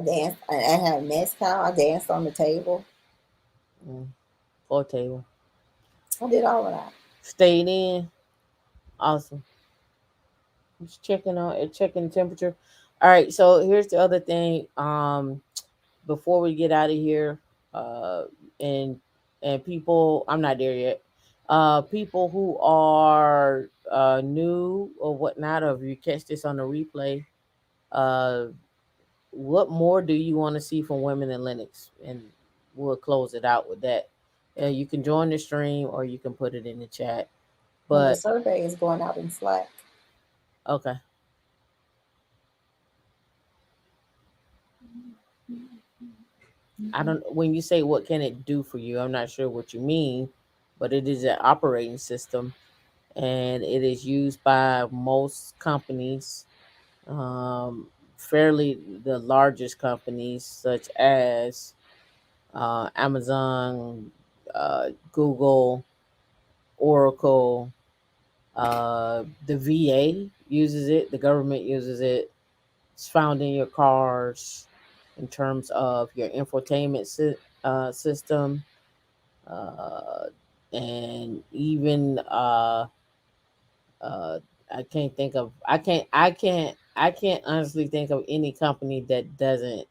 B: danced. I had mezcal. I danced on the table.
A: Or table.
B: I did all of that.
A: Stayed in. Awesome. Just checking temperature. All right. So here's the other thing. Before we get out of here, and people, I'm not there yet. People who are new or whatnot, or if you catch this on the replay, what more do you want to see from Women in Linux? And we'll close it out with that. You can join the stream or you can put it in the chat.
B: And the
A: But
B: survey is going out in Slack.
A: okay. I don't, when you say what can it do for you, I'm not sure what you mean, but it is an operating system and it is used by most companies, fairly the largest companies such as Amazon, Google, Oracle, the VA uses it, the government uses it. It's found in your cars in terms of your infotainment system, uh, and even uh, I can't honestly think of any company that doesn't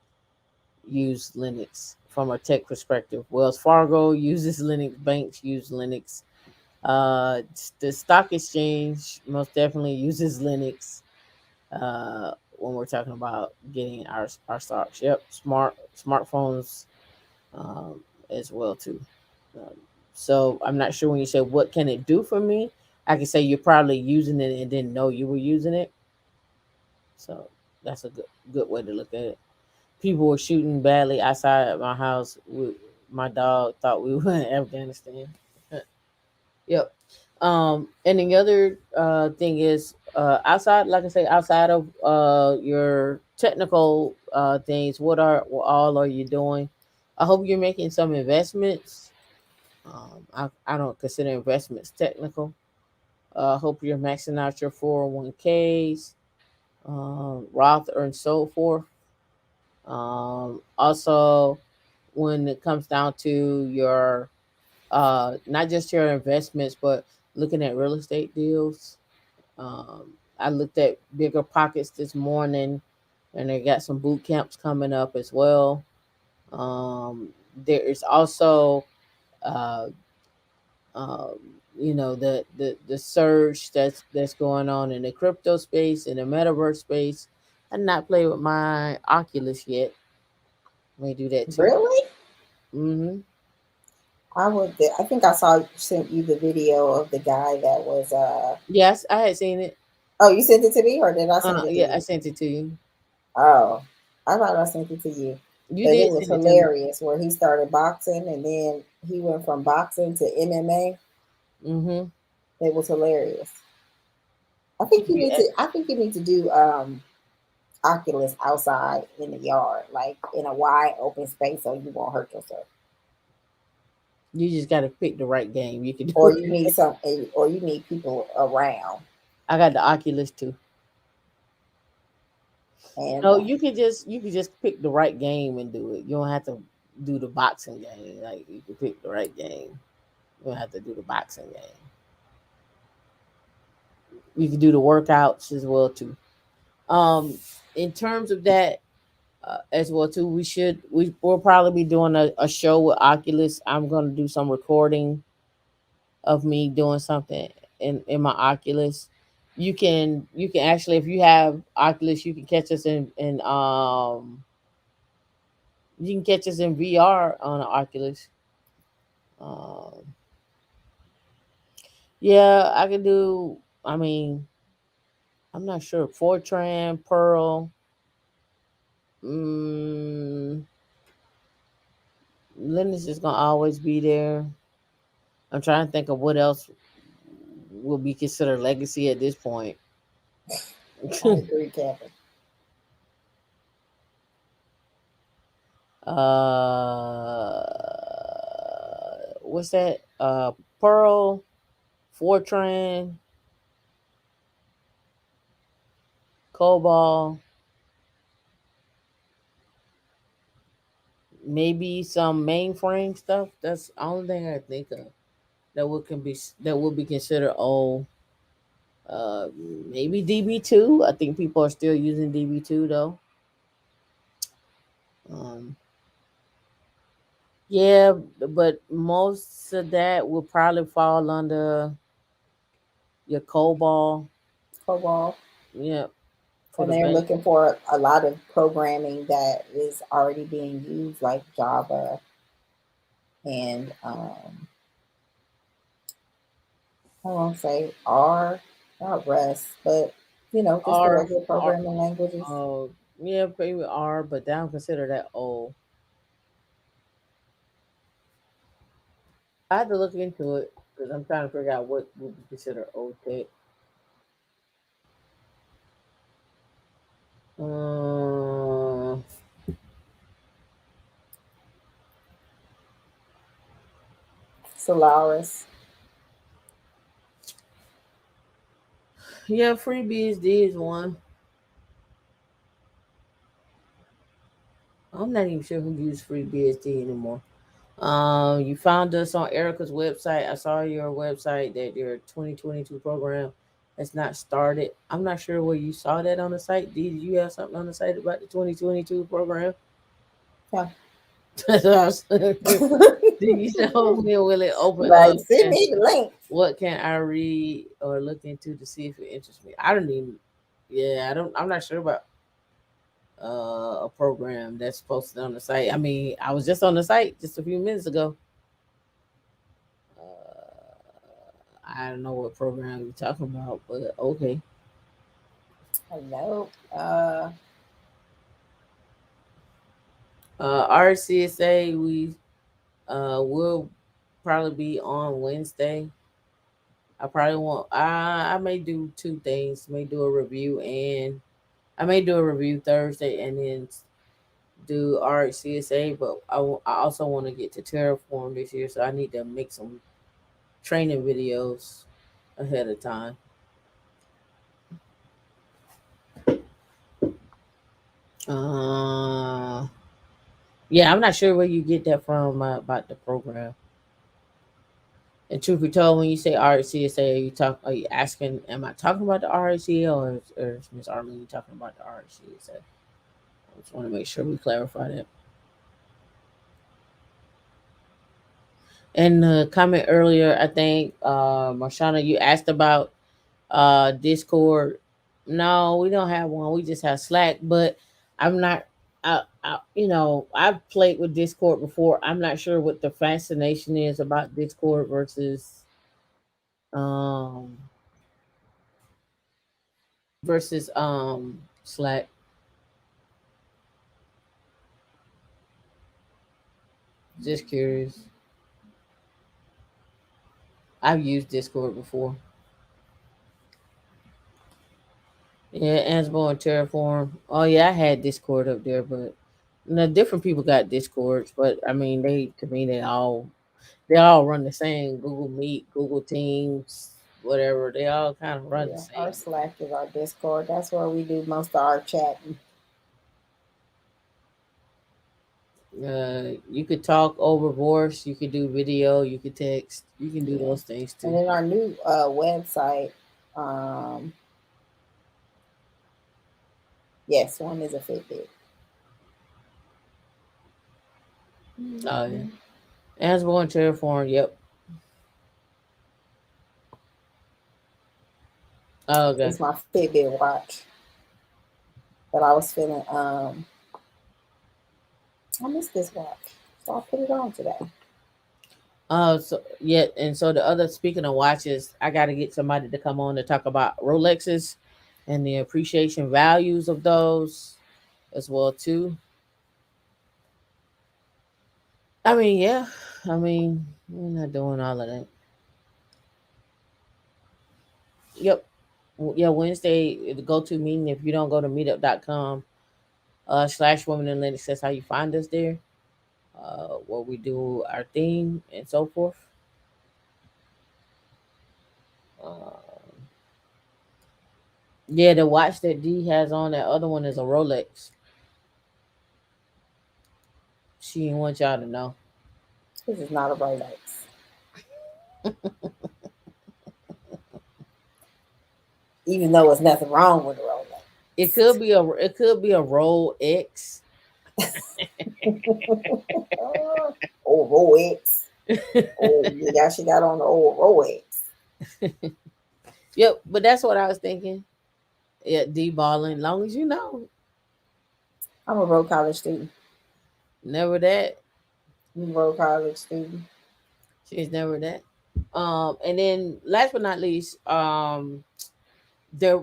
A: use Linux from a tech perspective. Wells Fargo uses Linux, banks use Linux. The stock exchange most definitely uses Linux when we're talking about getting our stocks. Yep, smartphones as well too. Um, so I'm not sure when you say what can it do for me. I can say you're probably using it and didn't know you were using it. So that's a good way to look at it. People were shooting badly outside my house. My dog thought we were in Afghanistan. Yep. And the other thing is outside, like I say, outside of your technical things, what all are you doing? I hope you're making some investments. I don't consider investments technical. I hope you're maxing out your 401ks, Roth and so forth. Also, when it comes down to your not just your investments, but looking at real estate deals. I looked at Bigger Pockets this morning, and they got some boot camps coming up as well. There is also, uh, um, the surge that's going on in the crypto space, in the metaverse space. I've not played with my Oculus yet. May do that too.
B: Really?
A: Mm-hmm.
B: I think I sent you the video of the guy that was
A: Yes, I had seen it.
B: Oh, you sent it to me or did I send it to
A: Yeah, I
B: you?
A: sent it to you.
B: Oh, I thought I sent it to you.
A: You
B: But it
A: did
B: was
A: send it to me.
B: hilarious where he started boxing and then he went from boxing to MMA.
A: Mm-hmm.
B: It was hilarious.
A: Yeah.
B: I think you need to do Oculus outside in the yard, like in a wide open space so you won't hurt yourself.
A: You just got to pick the right game. You can do
B: Or
A: it.
B: you need or you need people around.
A: I got the Oculus too.
B: And
A: No, you can just pick the right game and do it. You don't have to do the boxing game. Like you can pick the right game. You don't have to do the boxing game. You can do the workouts as well too. Um, in terms of that as well too, we'll probably be doing a show with Oculus. I'm gonna do some recording of me doing something in my Oculus. You can actually, if you have Oculus, you can catch us in you can catch us in VR on the Oculus. Um, yeah, I can do. I mean, I'm not sure. Fortran, Pearl. Mm, Linux is gonna always be there. I'm trying to think of what else will be considered legacy at this point.
B: I agree, Kevin.
A: What's that? Pearl, Fortran, COBOL, maybe some mainframe stuff. That's the only thing I think of that would be considered old. Maybe DB2. I think people are still using DB2 though. Um, yeah, but most of that will probably fall under your COBOL.
B: COBOL.
A: Yeah, for
B: And
A: the
B: they're
A: bank.
B: looking for a lot of programming that is already being used, like Java and I won't say R, not Russ, but just the
A: R,
B: regular
A: R.
B: programming languages.
A: Oh, yeah, maybe R, but I don't consider that old. I had to look into it because I'm trying to figure out what would be considered old tech. Uh,
B: Solaris.
A: yeah, FreeBSD is one. I'm not even sure who uses FreeBSD anymore. You found us on Erica's website. I saw your website that your 2022 program has not started. I'm not sure where you saw that on the site. Did you have something on the site about the 2022 program?
B: Yeah.
A: That's what I was saying. Did you show me or will it open
B: Like,
A: up?
B: send
A: And
B: me the link.
A: what can I read or look into to see if it interests me? I don't even. Yeah, I don't. I'm not sure about a program that's posted on the site. I mean, I was just on the site just a few minutes ago. I don't know what program you're talking about, but okay.
B: Hello.
A: RCSA, we will probably be on Wednesday. I probably want. I may do two things. May do a review and I may do a review Thursday and then do RCSA. But I also want to get to Terraform this year, so I need to make some training videos ahead of time. Uh, yeah, I'm not sure where you get that from about the program. And truth be told, when you say RCSA, are you asking, am I talking about the RCA or is Miss Arlene talking about the RCSA? I just want to make sure we clarify that. And the comment earlier, I think, Marshana, you asked about Discord. No, we don't have one. We just have Slack. But I'm not. I've played with Discord before. I'm not sure what the fascination is about Discord um versus Slack. Just curious. I've used Discord before. Yeah, Ansible and Terraform. Oh yeah, I had Discord up there, but different people got Discords, but I mean they to me they all run the same. Google Meet, Google Teams, whatever. They all kind of run the
B: Yeah, our
A: same.
B: Slack is our Discord. That's where we do most of our chatting.
A: You could talk over voice, you could do video, you could text, you can do
B: Yeah.
A: those things
B: And
A: too.
B: then our new website, um, yes, one is a Fitbit.
A: Oh yeah. Ansible and Terraform, yep. Oh, okay.
B: It's my Fitbit watch. But I was feeling I miss this watch. So I put it on today.
A: So yeah, and so the other speaking of watches, I got to get somebody to come on to talk about Rolexes and the appreciation values of those as well too. I mean, yeah, I mean we're not doing all of that. Yep, yeah. Wednesday, the go-to meeting. If you don't go to meetup.com /women in Linux, that's how you find us there. Where we do our theme and so forth. Uh, yeah, the watch that D has on, that other one is a Rolex. She didn't want y'all to know.
B: This is not a Rolex. Even though there's nothing wrong with a Rolex.
A: It could be a Rolex.
B: Old Rolex. Oh, yeah, she got on the old Rolex.
A: Yep, but that's what I was thinking. Yeah, D balling. Long as you know.
B: I'm a broke college student.
A: Never that.
B: I'm a broke college student.
A: She's never that. And then last but not least, there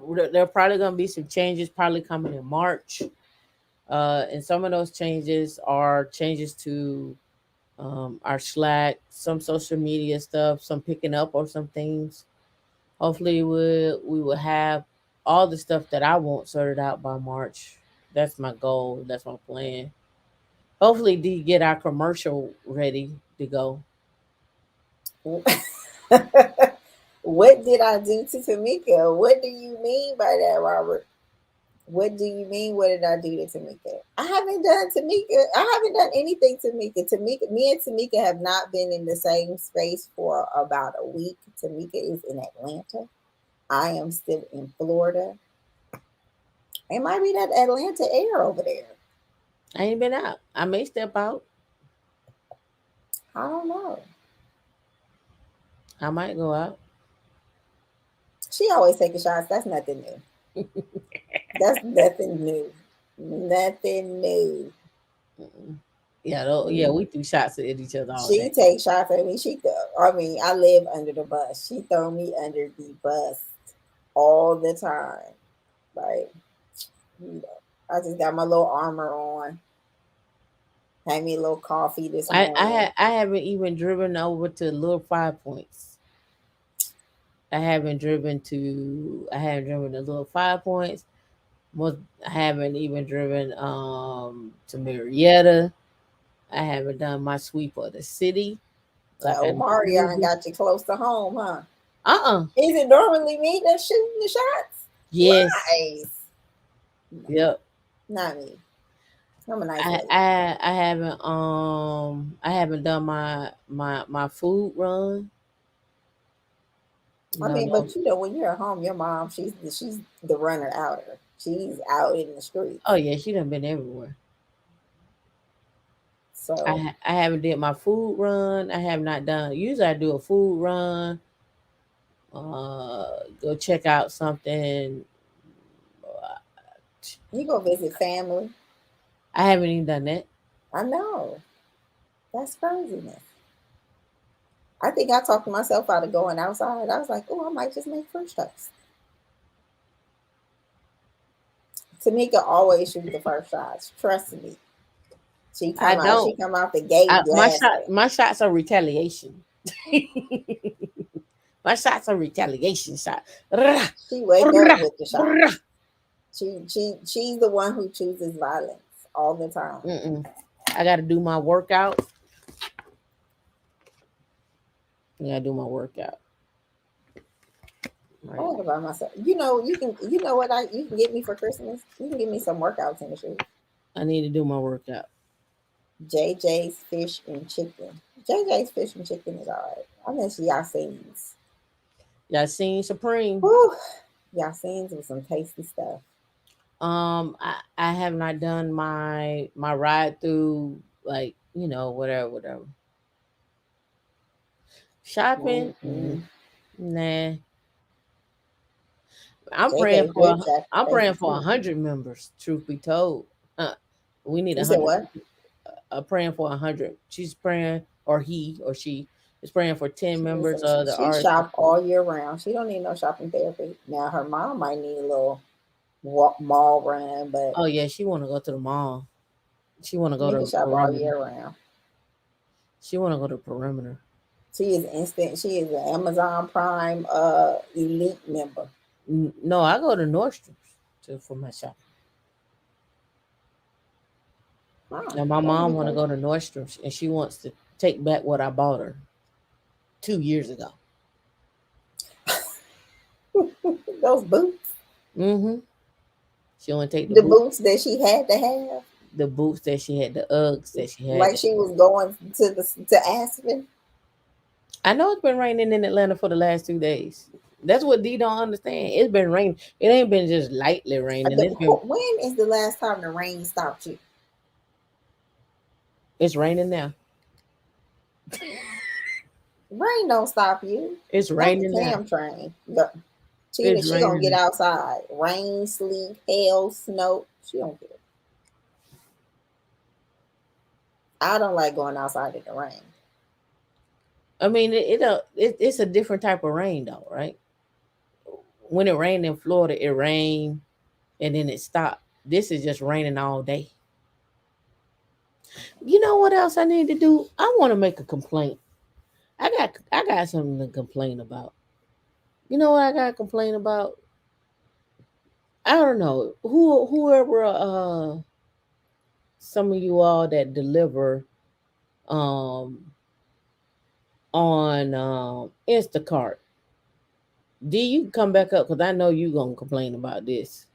A: probably gonna be some changes probably coming in March. And some of those changes are changes to our Slack, some social media stuff, some picking up or some things. Hopefully, we will have all the stuff that I want sorted out by March. That's my goal. That's my plan. Hopefully, D get our commercial ready to go.
B: What did I do to Tamika? What do you mean by that, Robert? What do you mean? What did I do to Tamika? I haven't done Tamika. I haven't done anything to Tamika. Tamika, me and Tamika have not been in the same space for about a week. Tamika is in Atlanta. I am still in Florida. It might be that Atlanta air over there.
A: I ain't been out. I may step out.
B: I don't know.
A: I might go out.
B: She always taking shots. That's nothing new. That's nothing new. Nothing new.
A: Yeah, we threw shots at each other all
B: She
A: day.
B: takes shots at me. I live under the bus. She throw me under the bus all the time. Like, I just got my little armor on. Had me a little coffee this morning.
A: I haven't even driven over to Little 5 Points. I haven't driven to Little 5 Points. I haven't even driven to Marietta. I haven't done my sweep of the city.
B: Like Omarion got you close to home, huh? Is it normally me that's shooting the shots?
A: Yes.
B: Nice.
A: Yep.
B: Not me. I'm a nice
A: I,
B: lady.
A: I haven't done my food run.
B: But when you're at home, your mom, she's the runner outer. She's out in the street.
A: Oh yeah, she done been everywhere.
B: So
A: I haven't did my food run. I have not done. Usually I do a food run. Go check out something.
B: You go visit family.
A: I haven't even done that.
B: I know. That's craziness. I think I talked myself out of going outside. I was like, oh, I might just make French toast. Tamika always shoots the first shots. Trust me. She come out the gate.
A: My shots are retaliation. My shots are retaliation shots.
B: She wake up with the shot. She's the one who chooses violence all the time.
A: I got to do my workout. I gotta do my workout.
B: Right. I think about myself. You know what you can get me for Christmas? You can give me some workouts in the shoes.
A: I need to do my workout.
B: JJ's Fish and Chicken. JJ's Fish and Chicken is alright. I miss Yassine's.
A: Yassine Supreme.
B: Whew. Yassine's with some tasty stuff.
A: I have not done my ride through, like, whatever. Shopping, nah. I'm praying for 100 members. Truth be told, we need 100.
B: What?
A: Praying for 100. She's praying, or he or she is praying for 10 members of the
B: She shop all year round. She don't need no shopping therapy. Now her mom might need a little mall run, but
A: oh yeah, she want to go to the mall. She want to go to
B: shop all year round.
A: She want to go to Perimeter.
B: She is instant. She is an Amazon Prime elite member.
A: No, I go to Nordstrom's for my shopping. Now my mom want to go to Nordstrom's and she wants to take back what I bought her 2 years ago.
B: Those boots.
A: She want to take
B: the boots that she had to have.
A: The boots that she had, the Uggs that she had.
B: Like she was going to Aspen.
A: I know it's been raining in Atlanta for the last 2 days. That's what D don't understand. It's been raining. It ain't been just lightly raining.
B: When is the last time the rain stopped you?
A: It's raining now.
B: Rain don't stop you.
A: It's raining now.
B: Damn train. She gonna get outside. Rain, sleet, hail, snow. She don't care. I don't like going outside in the rain.
A: I mean, it's a different type of rain, though, right? When it rained in Florida, it rained and then it stopped. This is just raining all day. You know what else I need to do? I want to make a complaint. I got something to complain about. You know what I got to complain about? I don't know whoever some of you all that deliver um on Instacart. D, you can come back up because I know you gonna complain about this.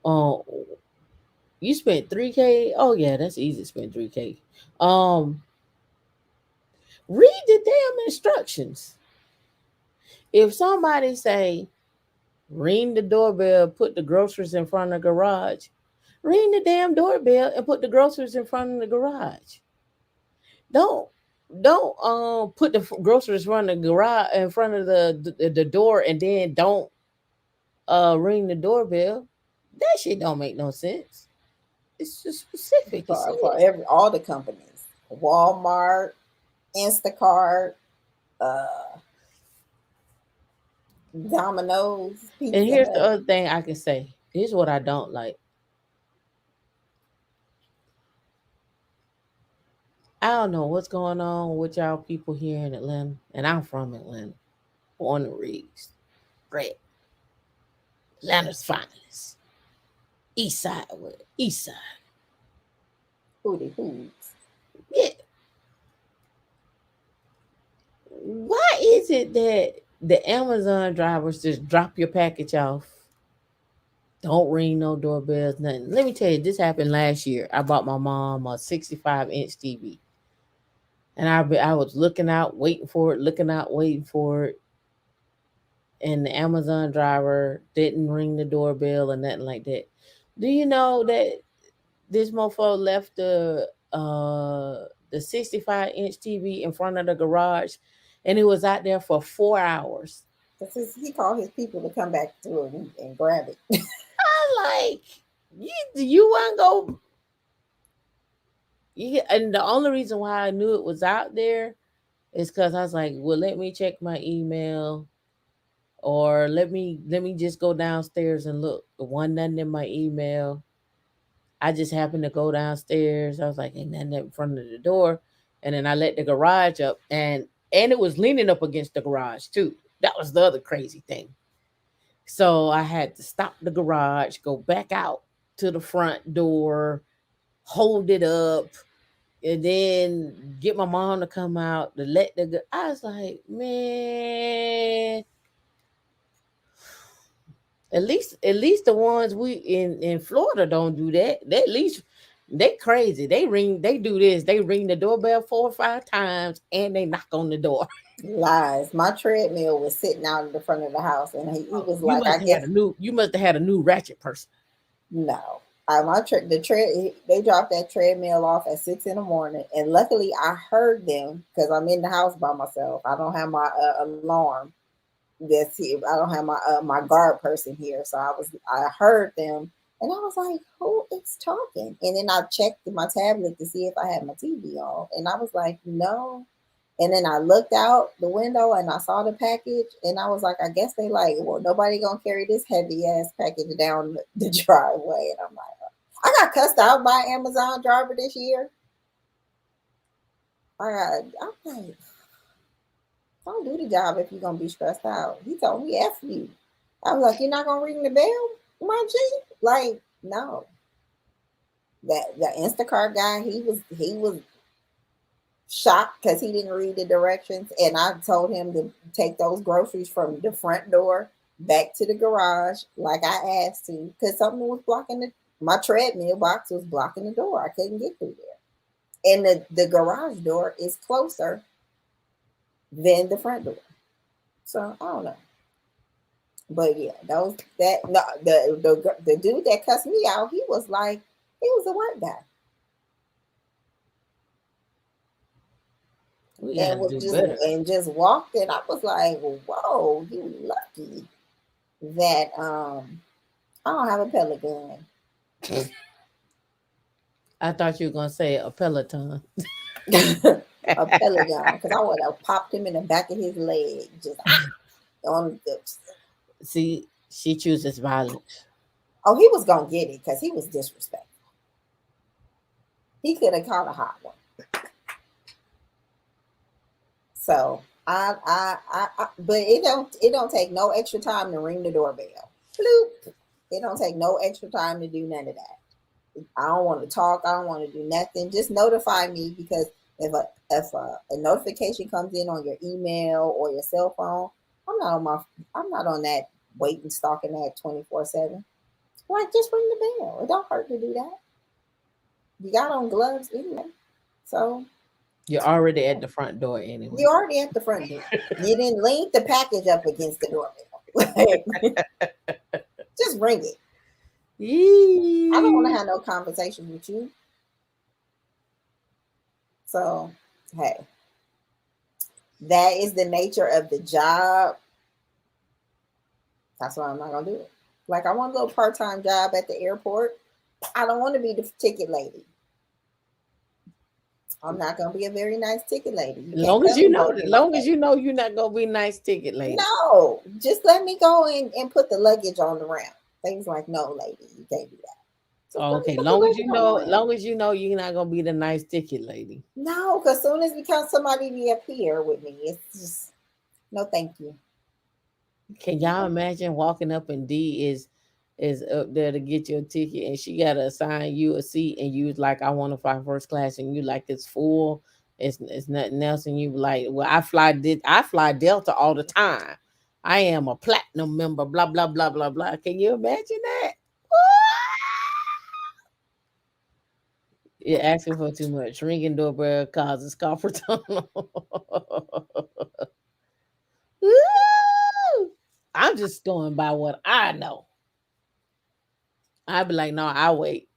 A: Um, you spent 3K. Oh yeah, that's easy to spend 3K. Um, read the damn instructions. If somebody say ring the doorbell, put the groceries in front of the garage, ring the damn doorbell and put the groceries in front of the garage. Don't put the groceries in front of the garage in front of the door and then don't ring the doorbell. That shit don't make no sense. It's just specific.
B: For all the companies, Walmart, Instacart, Domino's, Pizza
A: And here's
B: Hut.
A: the other thing I can say. Here's what I don't like. I don't know what's going on with y'all people here in Atlanta, and I'm from Atlanta, born and raised, bred. Atlanta's finest. East side with it. East side.
B: Hootie hoots.
A: Yeah. Why is it that the Amazon drivers just drop your package off? Don't ring no doorbells, nothing. Let me tell you, this happened last year. I bought my mom a 65-inch TV. And I was looking out, waiting for it, looking out, waiting for it. And the Amazon driver didn't ring the doorbell or nothing like that. Do you know that this mofo left the 65-inch TV in front of the garage and it was out there for 4 hours?
B: He called his people to come back through and grab it.
A: I like you want to go. Yeah, and the only reason why I knew it was out there is because I was like, well, let me check my email, or let me just go downstairs and look. There wasn't nothing in my email. I just happened to go downstairs. I was like, ain't nothing in front of the door, and then I let the garage up, and it was leaning up against the garage too. That was the other crazy thing. So I had to stop the garage, go back out to the front door, hold it up, and then get my mom to come out to let I was like, man, at least the ones we in Florida don't do that. They at least they crazy. They do this. They ring the doorbell 4 or 5 times and they knock on the door.
B: Lies. My treadmill was sitting out in the front of the house, and he was like, "I guess
A: you must have had a new ratchet person."
B: No, they dropped that treadmill off at 6 in the morning, and luckily I heard them because I'm in the house by myself. I don't have my alarm that's here. I don't have my guard person here, so I heard them, and I was like, "Who is talking?" And then I checked my tablet to see if I had my TV on, and I was like, "No." And then I looked out the window and I saw the package, and I was like, I guess they like, well, nobody gonna carry this heavy ass package down the driveway. And I'm like, I got cussed out by Amazon driver this year. I'm like, don't do the job if you're gonna be stressed out. He told me F you. I was like, you're not gonna ring the bell, my G? Like, no. That the Instacart guy, he was shocked because he didn't read the directions, and I told him to take those groceries from the front door back to the garage like I asked to, because something was blocking my treadmill box was blocking the door. I couldn't get through there, and the garage door is closer than the front door, so I don't know. But yeah, the dude that cussed me out, he was a white guy. And just walked in. I was like, whoa, you lucky that I don't have a pellet gun.
A: I thought you were gonna say a Peloton.
B: A Peloton, because I would have popped him in the back of his leg, just on the.
A: See, she chooses violence.
B: Oh, he was gonna get it because he was disrespectful. He could have caught a hot one. So but it don't take no extra time to ring the doorbell. Bloop. It don't take no extra time to do none of that. I don't want to talk. I don't want to do nothing. Just notify me, because if a notification comes in on your email or your cell phone, I'm not on that waiting, stalking that 24/7. Like, just ring the bell. It don't hurt to do that. You got on gloves anyway, so
A: You're already at the front door anyway.
B: you're already at the front door. You didn't link the package up against the doorbell. Just ring it. I don't want to have no conversation with you. So, hey, that is the nature of the job. That's why I'm not gonna do it. Like, I want a little part-time job at the airport. I don't want to be the ticket lady. I'm not gonna be a very nice ticket lady.
A: Long as you know you're not gonna be nice ticket lady.
B: No, just let me go and put the luggage on the ramp. Things like, no, lady, you can't do that.
A: Okay, long as you know you're not gonna be the nice ticket lady.
B: No, because soon as become somebody be up here with me, it's just no, thank you.
A: Can y'all imagine walking up and D is up there to get your ticket, and she gotta assign you a seat, and you was like, I want to fly first class, and you like, it's full, it's nothing else, and you like, well, I fly Delta all the time. I am a platinum member, blah blah blah blah blah. Can you imagine that? You're asking for too much. Ringing doorbell causes carpal tunnel. I'm just going by what I know. I'd be like, no, I'll wait.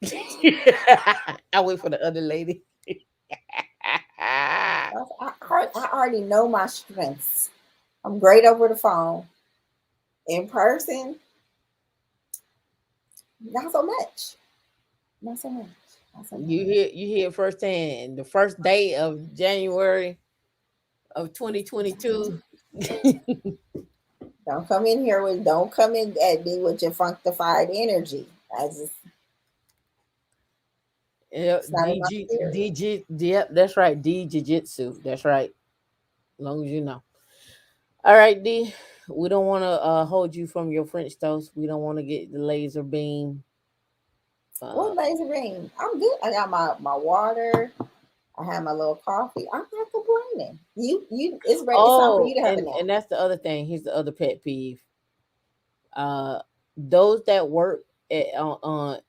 A: I'll wait for the other lady.
B: I already know my strengths. I'm great over the phone. In person, not so much. Not so much.
A: You hear firsthand. The first day of January of 2022.
B: Don't come in at me with your funkified energy.
A: Yep, yep, that's right. D jiu-jitsu. That's right. As long as you know. All right, D. We don't want to hold you from your French toast. We don't want to get the laser beam.
B: What laser beam? I'm good. I got my water. I have my little coffee. I'm not complaining. It's ready. It's time for you to have a nap.
A: And that's the other thing. Here's the other pet peeve. Those that work on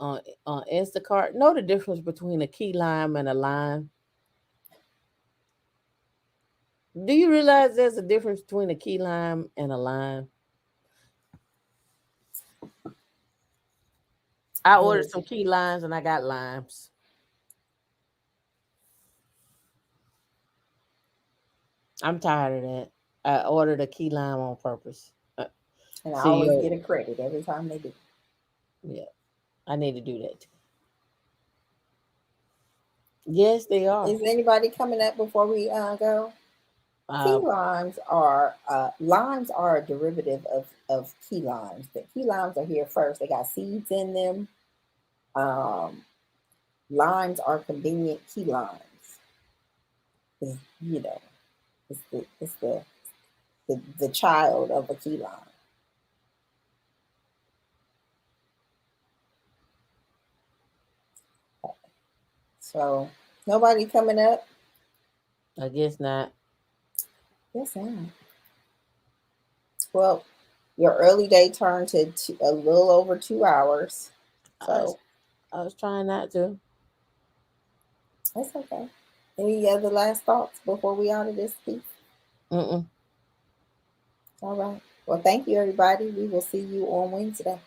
A: Instacart know the difference between a key lime and a lime. Do you realize there's a difference between a key lime and a lime? I ordered some key limes and I got limes. I'm tired of that. I ordered a key lime on purpose.
B: And I always get a credit every time they do.
A: Yeah, I need to do that too. Yes, they are.
B: Is anybody coming up before we go? Key limes are a derivative of key limes. The key limes are here first. They got seeds in them. Limes are convenient key limes. It's the child of a key lime. So nobody coming up?
A: I guess not.
B: Yes, ma'am. Well, your early day turned to a little over 2 hours. So
A: I was trying not to.
B: That's okay. Any other last thoughts before we out of this piece?
A: Mm-mm.
B: All right. Well, thank you, everybody. We will see you on Wednesday.